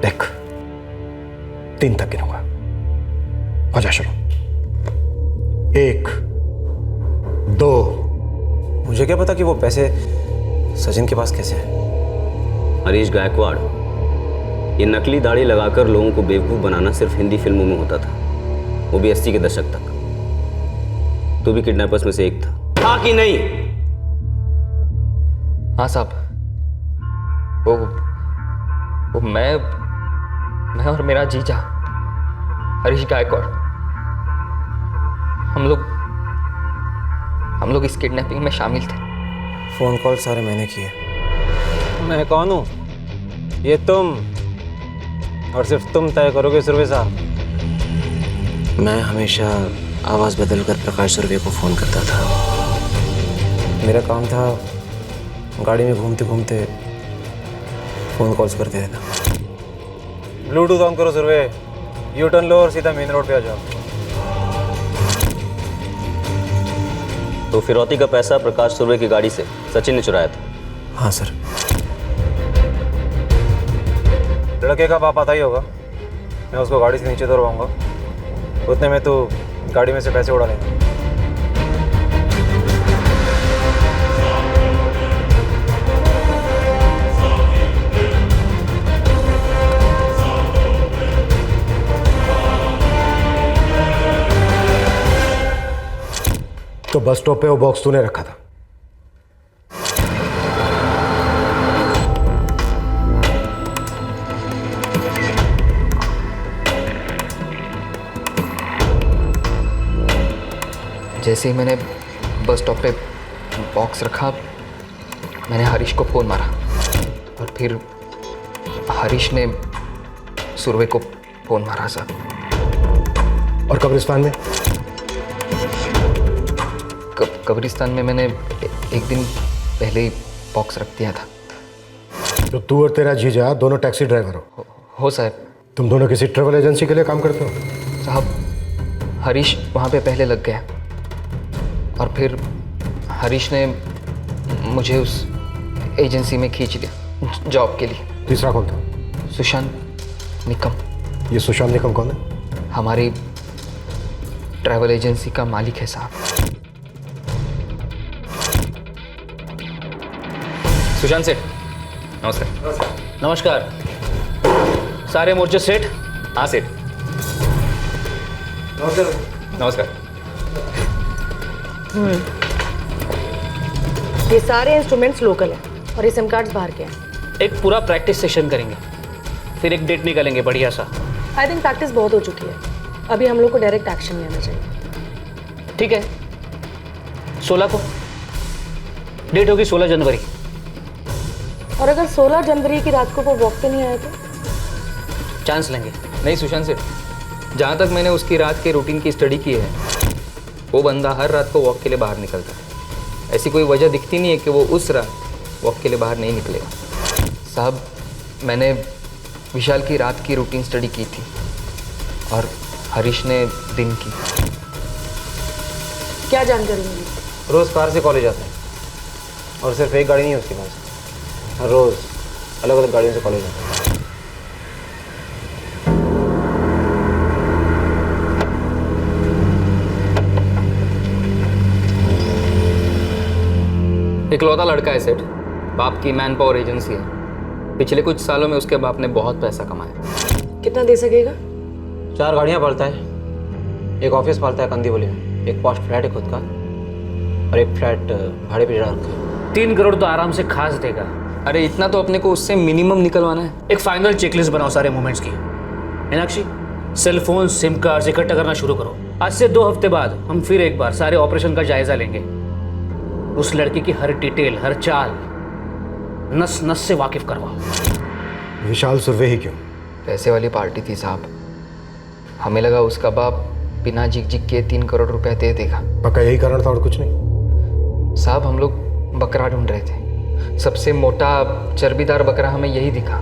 देख 3 तक गिनूंगा, आजा शुरू। 1 2। मुझे क्या पता कि वो पैसे सचिन के पास कैसे हैं। हरीश गायकवाड़, ये नकली दाढ़ी लगाकर लोगों को बेवकूफ़ बनाना सिर्फ हिंदी फिल्मों में होता था, वो भी 80 के दशक तक। तू भी किडनैपर्स में से एक था कि नहीं? हाँ साहब, वो मैं और मेरा जीजा हरीश गायकवाड़, हम लोग इस किडनैपिंग में शामिल थे। फ़ोन कॉल सारे मैंने किए। मैं कौन हूँ ये तुम, और सिर्फ तुम तय करोगे सुरवे साहब। मैं हमेशा आवाज़ बदलकर प्रकाश सुरवे को फ़ोन करता था। मेरा काम था गाड़ी में घूमते घूमते फ़ोन कॉल्स करते रहना। ब्लूटूथ ऑन करो सुरवे, यू टर्न लो और सीधा मेन रोड पे आ जाओ। तो फिरौती का पैसा प्रकाश सुरवे की गाड़ी से सचिन ने चुराया था? हाँ सर। लड़के का बाप आता ही होगा, मैं उसको गाड़ी से नीचे उतरवाऊंगा, उतने में तो गाड़ी में से पैसे उड़ा लेंगे। तो बस स्टॉप पे वो बॉक्स तूने रखा था? जैसे ही मैंने बस स्टॉप पे बॉक्स रखा, मैंने हरीश को फ़ोन मारा और फिर हरीश ने सुरवे को फ़ोन मारा साहब। और कब्रिस्तान में? कब्रिस्तान में मैंने एक दिन पहले ही बॉक्स रख दिया था। तो तू और तेरा जीजा दोनों टैक्सी ड्राइवर हो साहब। तुम दोनों किसी ट्रैवल एजेंसी के लिए काम करते हो? साहब, हरीश वहाँ पे पहले लग गया और फिर हरीश ने मुझे उस एजेंसी में खींच लिया जॉब के लिए। तीसरा कौन था? सुशांत निकम। ये सुशांत निकम कौन है? हमारी ट्रैवल एजेंसी का मालिक है साहब। सुशांत सेठ, नमस्कार। नमस्कार। सारे मोर्चे सेठ? हाँ सेठ। नमस्कार। ये सारे इंस्ट्रूमेंट्स लोकल हैं और ये सिम कार्ड्स बाहर के हैं। एक पूरा प्रैक्टिस सेशन करेंगे, फिर एक डेट निकालेंगे बढ़िया सा। आई थिंक प्रैक्टिस बहुत हो चुकी है, अभी हम लोग को डायरेक्ट एक्शन लेना चाहिए। ठीक है, 16 को डेट होगी, 16 जनवरी। और अगर 16 जनवरी की रात को वो वॉक पे नहीं आया तो? चांस लेंगे। नहीं सुशांत सेठ, जहाँ तक मैंने उसकी रात के रूटीन की स्टडी की है, वो बंदा हर रात को वॉक के लिए बाहर निकलता है। ऐसी कोई वजह दिखती नहीं है कि वो उस रात वॉक के लिए बाहर नहीं निकलेगा। साहब, मैंने विशाल की रात की रूटीन स्टडी की थी और हरीश ने दिन की। क्या जानकारी मिली? रोज़ कार से कॉलेज आता है और सिर्फ एक गाड़ी नहीं है उसके पास, हर रोज़ अलग अलग गाड़ियों से कॉलेज आता है। इकलौता लड़का है सेठ, बाप की मैन पावर एजेंसी है। पिछले कुछ सालों में उसके बाप ने बहुत पैसा कमाया। कितना दे सकेगा? 4 गाड़ियाँ पालता है, एक ऑफिस पालता है कंदीवली में, एक पॉस्ट फ्लैट है खुद का और एक फ्लैट भाड़े पे चढ़ा रखा है। 3 करोड़ तो आराम से खास देगा। अरे इतना तो अपने को उससे मिनिमम निकलवाना है। एक फाइनल चेकलिस्ट बनाओ सारे मूवमेंट्स की। Meenakshi, cell phone sim card इकट्ठा करना शुरू करो। आज से 2 हफ्ते बाद हम फिर एक बार सारे ऑपरेशन का जायजा लेंगे। उस लड़की की हर डिटेल, हर चाल नस नस से वाकिफ करवाओ। विशाल सुरवे ही क्यों? पैसे वाली पार्टी थी साहब, हमें लगा उसका बाप बिना झिक के 3 करोड़ रुपए दे देगा। पक्का यही कारण था और कुछ नहीं? साहब, हम लोग बकरा ढूंढ रहे थे, सबसे मोटा चर्बीदार बकरा हमें यही दिखा,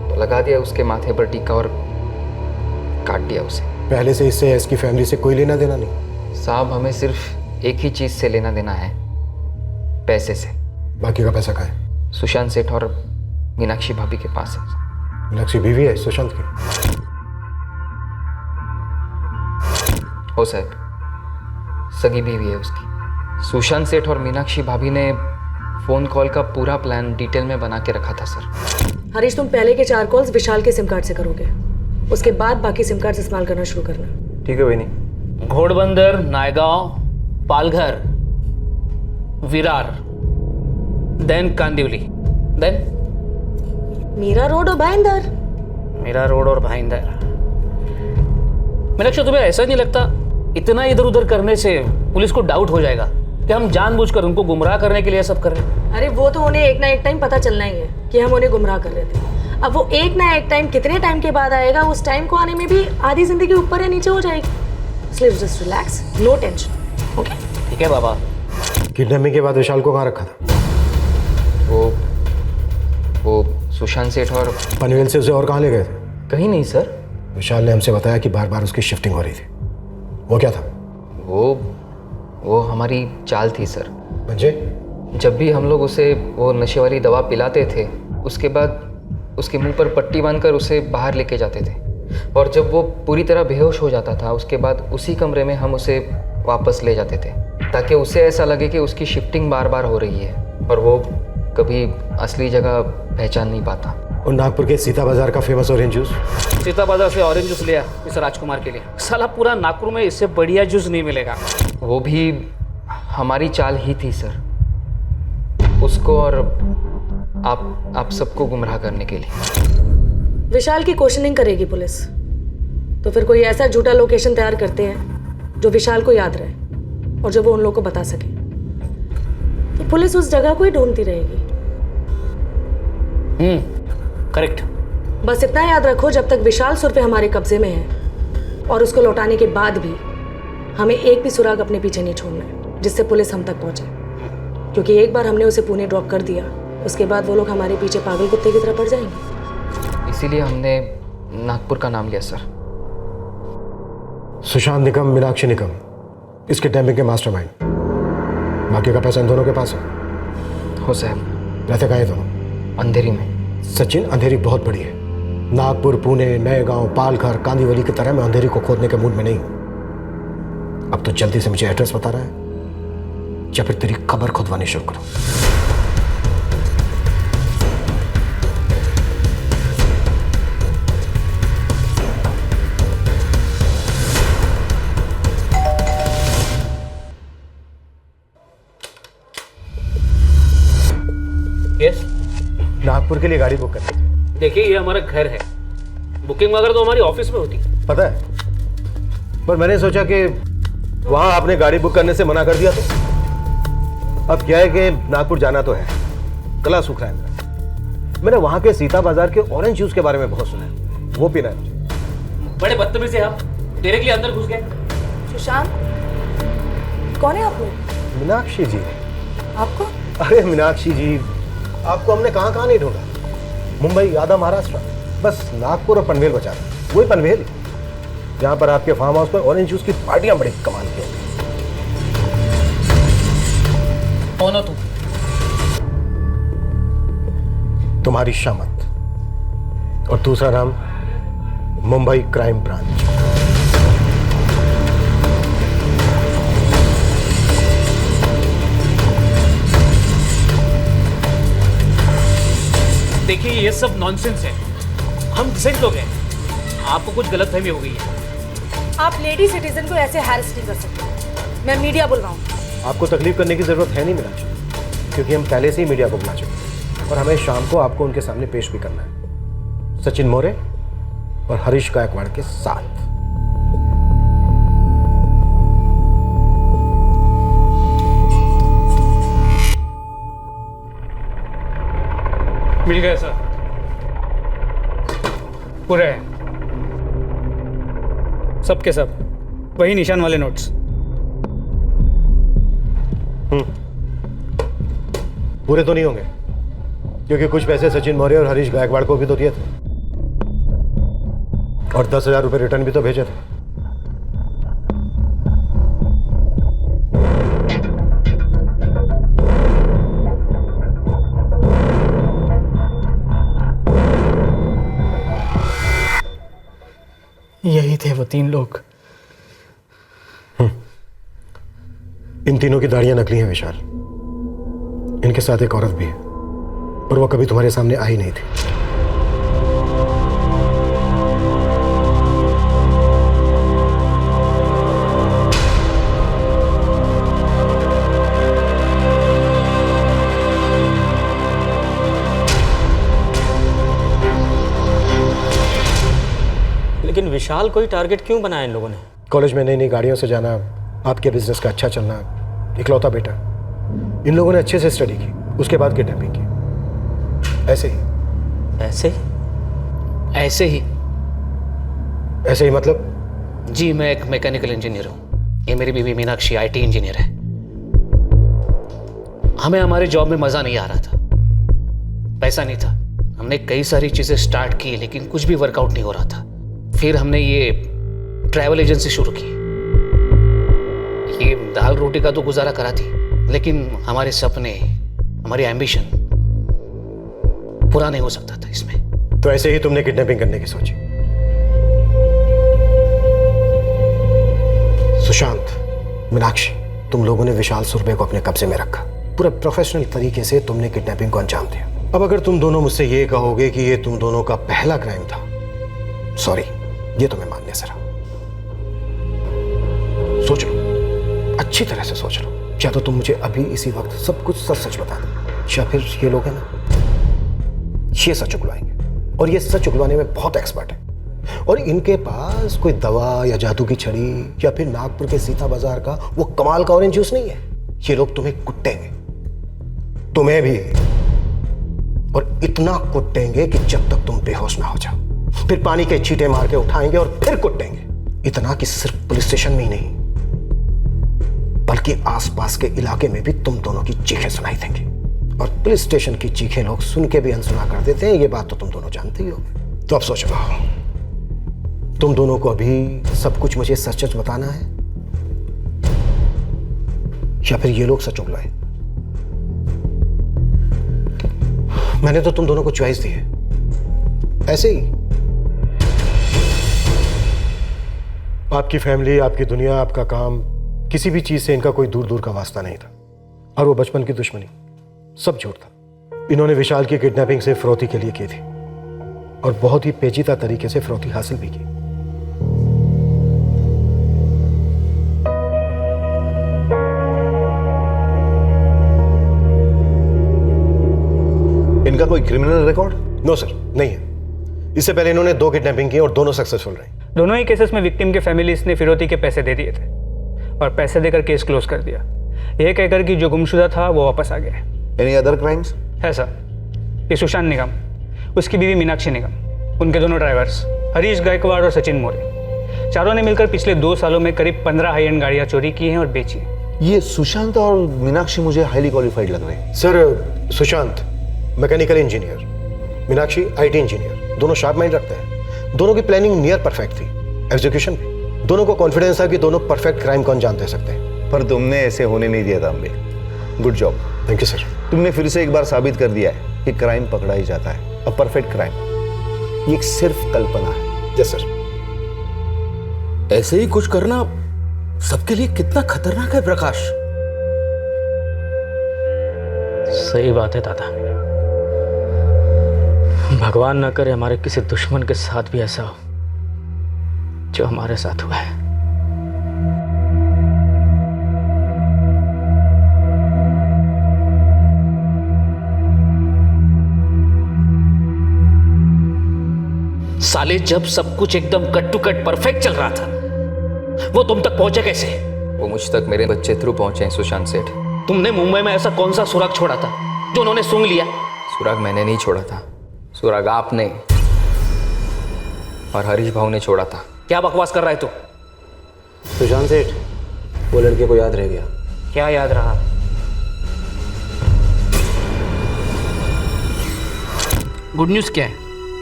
तो लगा दिया उसके माथे पर टीका और काट दिया उसे। पहले से इससे इसकी फैमिली से कोई लेना देना नहीं? साहब, हमें सिर्फ एक ही चीज से लेना देना है, पैसे से। बाकी का पैसा कहाँ है? सुशांत सेठ और मीनाक्षी भाभी के पास है। मीनाक्षी बीवी है सुशांत की? हो साहब, सगी बीवी है उसकी। सुशांत सेठ और मीनाक्षी भाभी ने फ़ोन कॉल का पूरा प्लान डिटेल में बना के रखा था सर। हरीश, तुम पहले के 4 कॉल्स विशाल के सिम कार्ड से करोगे, उसके बाद बाकी सिम कार्ड इस्तेमाल करना शुरू करना। ठीक है बहनी। Ghodbunder, Naigaon, Palghar, Virar, then Kandivali, then Mira road और भाईंदर। मीरा रोड और भाईंदर। मीनाक्षी, तुम्हें ऐसा नहीं लगता इतना इधर उधर करने से पुलिस को डाउट हो जाएगा कि हम जानबूझकर उनको गुमराह करने के लिए सब कर रहे हैं? अरे वो तो उन्हें एक ना एक टाइम पता चलना ही है कि हम उन्हें गुमराह कर रहे थे। अब वो एक ना एक टाइम कितने टाइम के बाद आएगा, उस टाइम को आने में भी आधी जिंदगी ऊपर या नीचे हो जाएगी। इसलिए just relax, no tension. Okay? ठीक है बाबा। किडनैपिंग के बाद विशाल को कहाँ रखा था? वो सुशांत सेठ और पनवेल से उसे और कहाँ ले गए थे? कहीं नहीं सर। विशाल ने हमसे बताया कि बार बार उसकी शिफ्टिंग हो रही थी। वो क्या था? वो हमारी चाल थी सर। म्हणजे? जब भी हम लोग उसे वो नशे वाली दवा पिलाते थे, उसके बाद उसके मुंह पर पट्टी बांधकर उसे बाहर लेके जाते थे, और जब वो पूरी तरह बेहोश हो जाता था, उसके बाद उसी कमरे में हम उसे वापस ले जाते थे, ताकि उसे ऐसा लगे कि उसकी शिफ्टिंग बार बार हो रही है, और वो कभी असली जगह पहचान नहीं पाता। और नागपुर के सीता बाजार का फेमस ऑरेंज जूस? सीता बाजार से ऑरेंज जूस लिया इस राजकुमार के लिए। साला पूरा नागपुर में इससे बढ़िया जूस नहीं मिलेगा। वो भी हमारी चाल ही थी सर, उसको और आप सबको गुमराह करने के लिए। विशाल की क्वेश्चनिंग करेगी पुलिस, तो फिर कोई ऐसा झूठा लोकेशन तैयार करते हैं जो विशाल को याद रहे और जो वो उन लोगों को बता सके, तो पुलिस उस जगह को ही ढूंढती रहेगी। करेक्ट। बस इतना याद रखो, जब तक विशाल सुरभि हमारे कब्जे में है और उसको लौटाने के बाद भी हमें एक भी सुराग अपने पीछे नहीं छोड़ना है जिससे पुलिस हम तक पहुंचे, क्योंकि एक बार हमने उसे पुणे ड्रॉप कर दिया, उसके बाद वो लोग हमारे पीछे पागल कुत्ते की तरह पड़ जाएंगे। इसीलिए हमने नागपुर का नाम लिया सर। सुशांत निकम, मीनाक्षी निकम इसके डैमिंग के मास्टरमाइंड। बाकी का पैसा इन दोनों के पास है। हो साहब। रहते कहाँ हैं दोनों? अंधेरी में। सचिन, अंधेरी बहुत बड़ी है। नागपुर, पुणे, नए गांव, पालघर, कांदिवली की तरह मैं अंधेरी को खोदने के मूड में नहीं हूं। अब तो जल्दी से मुझे एड्रेस बता रहा है या फिर तेरी खबर खुदवानी शुरू करो। यस। नागपुर के लिए गाड़ी बुक करनी है। देखिए, ये हमारा घर है, बुकिंग वगैरह तो हमारी ऑफिस में होती। पता है, पर मैंने सोचा कि वहां आपने गाड़ी बुक करने से मना कर दिया, तो अब क्या है कि नागपुर जाना तो है, गला सूख रहा है मेरा। मैंने वहां के सीता बाजार के ऑरेंज जूस के बारे में बहुत सुना है, वो पीना है मुझे। बड़े बदतमीज से आप डायरेक्टली अंदर घुस गए। सुशांत, कौन है आप लोग? मीनाक्षी जी। आपको? अरे मीनाक्षी जी, आपको हमने कहाँ कहाँ नहीं ढूंढा। मुंबई, आधा महाराष्ट्र, बस नागपुर और पनवेल बचा रहा। वही पनवेल जहाँ पर आपके फार्म हाउस पर ऑरेंज जूस की पार्टियां बड़ी कमाल की होंगी। कौन हो तुम? तुम्हारी शामत, और दूसरा नाम मुंबई क्राइम ब्रांच। देखिए, ये सब नॉनसेंस है। हम डिसेंट लोग हैं, आपको कुछ गलतफहमी हो गई है। आप लेडी सिटीजन को ऐसे हैरेस नहीं कर सकते। मैं मीडिया बुलवाऊं। आपको तकलीफ करने की जरूरत है नहीं मीनाक्षी, क्योंकि हम पहले से ही मीडिया को बुला चुके हैं और हमें शाम को आपको उनके सामने पेश भी करना है, सचिन मोरे और हरीश गायकवाड़ के साथ। मिल गए सर, पूरे हैं सब के सब, वही निशान वाले नोट्स। पूरे तो नहीं होंगे, क्योंकि कुछ पैसे सचिन मौर्य और हरीश गायकवाड़ को भी तो दिए थे, और 10,000 रुपए रिटर्न भी तो भेजे थे। यही थे वो 3 लोग इन तीनों की दाढ़ियां नकली हैं विशाल। इनके साथ एक औरत भी है, पर वो कभी तुम्हारे सामने आई नहीं थी। लेकिन विशाल को ही टारगेट क्यों बनाया इन लोगों ने? कॉलेज में नई नई गाड़ियों से जाना, आपके बिजनेस का अच्छा चलना, इकलौता बेटा, इन लोगों ने अच्छे से स्टडी की, उसके बाद किडनैपिंग की। ऐसे ही। ऐसे ही? ऐसे ही? ऐसे ही मतलब? जी, मैं एक मैकेनिकल इंजीनियर हूँ। ये मेरी बीवी मीनाक्षी आईटी इंजीनियर है। हमें हमारे जॉब में मजा नहीं आ रहा था, पैसा नहीं था। हमने कई सारी चीजें स्टार्ट की लेकिन कुछ भी वर्कआउट नहीं हो रहा था। फिर हमने ये ट्रैवल एजेंसी शुरू की। ये दाल रोटी का तो गुजारा करा थी, लेकिन हमारे सपने, हमारी एम्बिशन पूरा नहीं हो सकता था इसमें। तो ऐसे ही तुमने किडनैपिंग करने की सोची? सुशांत, मीनाक्षी, तुम लोगों ने विशाल सुरभि को अपने कब्जे में रखा। पूरा प्रोफेशनल तरीके से तुमने किडनैपिंग को अंजाम दिया। अब अगर तुम दोनों मुझसे ये कहोगे कि ये तुम दोनों का पहला क्राइम था, सॉरी, ये तुम्हें मानने से रहा। सोच लो, अच्छी तरह से सोच लो। या तो तुम मुझे अभी इसी वक्त सब कुछ सच सच बता दो, या फिर ये लोग हैं ना, ये सच उगलवाएंगे। और ये सच उगलवाने में बहुत एक्सपर्ट है। और इनके पास कोई दवा या जादू की छड़ी या फिर नागपुर के सीता बाजार का वो कमाल का ऑरेंज जूस नहीं है। ये लोग तुम्हें कुटेंगे, तुम्हें भी, और इतना कुटेंगे कि जब तक तुम बेहोश ना हो जाओ। फिर पानी के छींटे मार के उठाएंगे और फिर कुटेंगे। इतना कि सिर्फ पुलिस स्टेशन में ही नहीं, बल्कि आसपास के इलाके में भी तुम दोनों की चीखें सुनाई देंगी। और पुलिस स्टेशन की चीखें लोग सुन के भी अनसुना कर देते हैं, ये बात तो तुम दोनों जानते ही हो। तो अब सोच लो, तुम दोनों को अभी सब कुछ मुझे सच सच बताना है, या फिर ये लोग सच उगलाए? मैंने तो तुम दोनों को चॉइस दी है, ऐसे ही। आपकी फैमिली, आपकी दुनिया, आपका काम, किसी भी चीज से इनका कोई दूर दूर का वास्ता नहीं था। और वो बचपन की दुश्मनी, सब झूठ था। इन्होंने विशाल की किडनैपिंग से फिरौती के लिए की थी, और बहुत ही पेचीदा तरीके से फिरौती हासिल भी की। इनका कोई क्रिमिनल रिकॉर्ड? नो सर, नहीं है। इससे पहले इन्होंने 2 किडनैपिंग की और दोनों सक्सेसफुल रही। दोनों ही केसेस में विक्टिम के फैमिलीज ने फिरौती के पैसे दे दिए थे और पैसे देकर केस क्लोज कर दिया, ये कहकर कि जो गुमशुदा था वो वापस आ गया। Any other crimes? है सर, ये सुशांत निगम, उसकी बीवी मीनाक्षी निगम, उनके दोनों ड्राइवर्स हरीश गायकवाड़ और सचिन मोरे, चारों ने मिलकर पिछले 2 सालों में करीब 15 हाई एंड गाड़ियां चोरी की हैं और बेची हैं। ये सुशांत और मीनाक्षी मुझे हाईली क्वालिफाइड लग रहे हैं। Sir, Sushant mechanical engineer, Meenakshi IT engineer, दोनों शार्प माइंड रखते हैं। दोनों की प्लानिंग नियर परफेक्ट थी, एग्जीक्यूशन भी। दोनों को कॉन्फिडेंस था कि दोनों परफेक्ट क्राइम को अंजाम दे सकते हैं। पर तुमने ऐसे होने नहीं दिया तांबे। Good job. Thank you sir. तुमने फिर से एक बार साबित कर दिया है कि क्राइम पकड़ा ही जाता है। अ परफेक्ट क्राइम ये एक सिर्फ कल्पना है। Yes sir. ऐसे ही कुछ करना सबके लिए कितना खतरनाक है प्रकाश। सही बात है दादा, भगवान ना करे हमारे किसी दुश्मन के साथ भी ऐसा हो जो हमारे साथ हुआ है। साले, जब सब कुछ एकदम कट टू कट परफेक्ट चल रहा था, वो तुम तक पहुंचे कैसे? वो मुझ तक मेरे बच्चे थ्रू पहुंचे हैं सुशांत सेठ। तुमने मुंबई में ऐसा कौन सा सुराग छोड़ा था जो उन्होंने सूंघ लिया? सुराग मैंने नहीं छोड़ा था, सुराग आपने और हरीश भाऊ ने छोड़ा था। क्या बकवास कर रहा है तू? सुशांत सेठ, वो लड़के को याद रह गया। क्या याद रहा? गुड न्यूज़ क्या है?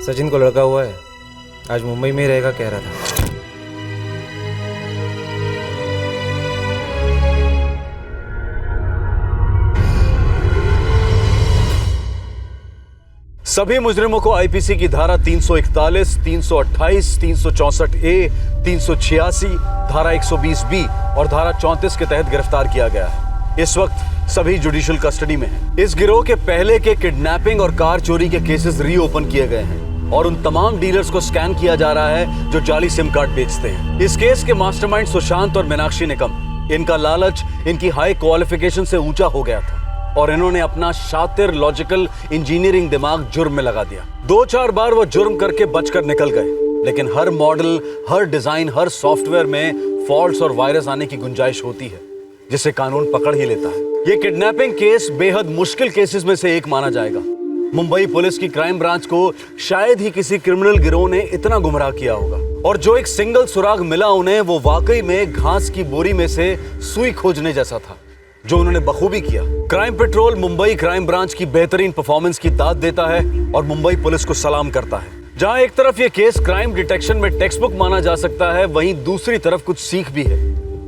सचिन को लड़का हुआ है, आज मुंबई में ही रहेगा कह रहा था। सभी मुजरिमों को आईपीसी की धारा 341, 328, 364A, 386, धारा 120B और धारा 34 के तहत गिरफ्तार किया गया है। इस वक्त सभी जुडिशियल कस्टडी में हैं। इस गिरोह के पहले के किडनैपिंग और कार चोरी के केसेस रीओपन किए गए हैं और उन तमाम डीलर्स को स्कैन किया जा रहा है जो जाली सिम कार्ड बेचते हैं। इस केस के मास्टरमाइंड सुशांत और मीनाक्षी निकम, इनका लालच इनकी हाई क्वालिफिकेशन से ऊंचा हो गया था और इन्होंने अपना शातिर लॉजिकल इंजीनियरिंग दिमाग जुर्म में लगा दिया। 2-4 बार वो जुर्म करके बचकर निकल गए, लेकिन हर मॉडल, हर डिजाइन, हर सॉफ्टवेयर में फॉल्ट्स और वायरस आने की गुंजाइश होती है, जिसे कानून पकड़ ही लेता है। ये किडनैपिंग केस बेहद मुश्किल केसेस में से एक माना जाएगा। मुंबई पुलिस की क्राइम ब्रांच को शायद ही किसी क्रिमिनल गिरोह ने इतना गुमराह किया होगा, और जो एक सिंगल सुराग मिला उन्हें, वो वाकई में घास की बोरी में से सुई खोजने जैसा था, जो उन्होंने बखूबी किया। Crime petrol Mumbai crime branch की बेहतरीन परफॉर्मेंस की दाद देता है और मुंबई पुलिस को सलाम करता है। जहां एक तरफ ये केस क्राइम डिटेक्शन में टेक्स्ट बुक माना जा सकता है, वहीं दूसरी तरफ कुछ सीख भी है।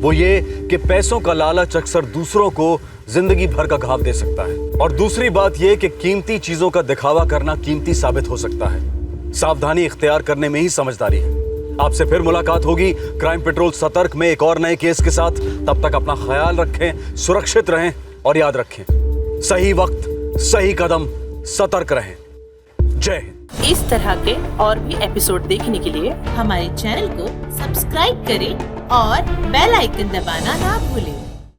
वो ये कि पैसों का लालच अक्सर दूसरों को जिंदगी भर का घाव दे सकता है, और दूसरी बात यह कि कीमती चीजों का दिखावा करना कीमती साबित हो सकता है। सावधानी इख्तियार करने में ही समझदारी है। आपसे फिर मुलाकात होगी क्राइम पेट्रोल सतर्क में एक और नए केस के साथ। तब तक अपना ख्याल रखें, सुरक्षित रहें और याद रखें, सही वक्त, सही कदम, सतर्क रहें। जय हिंद। इस तरह के और भी एपिसोड देखने के लिए हमारे चैनल को सब्सक्राइब करें और बेल आइकन दबाना ना भूलें।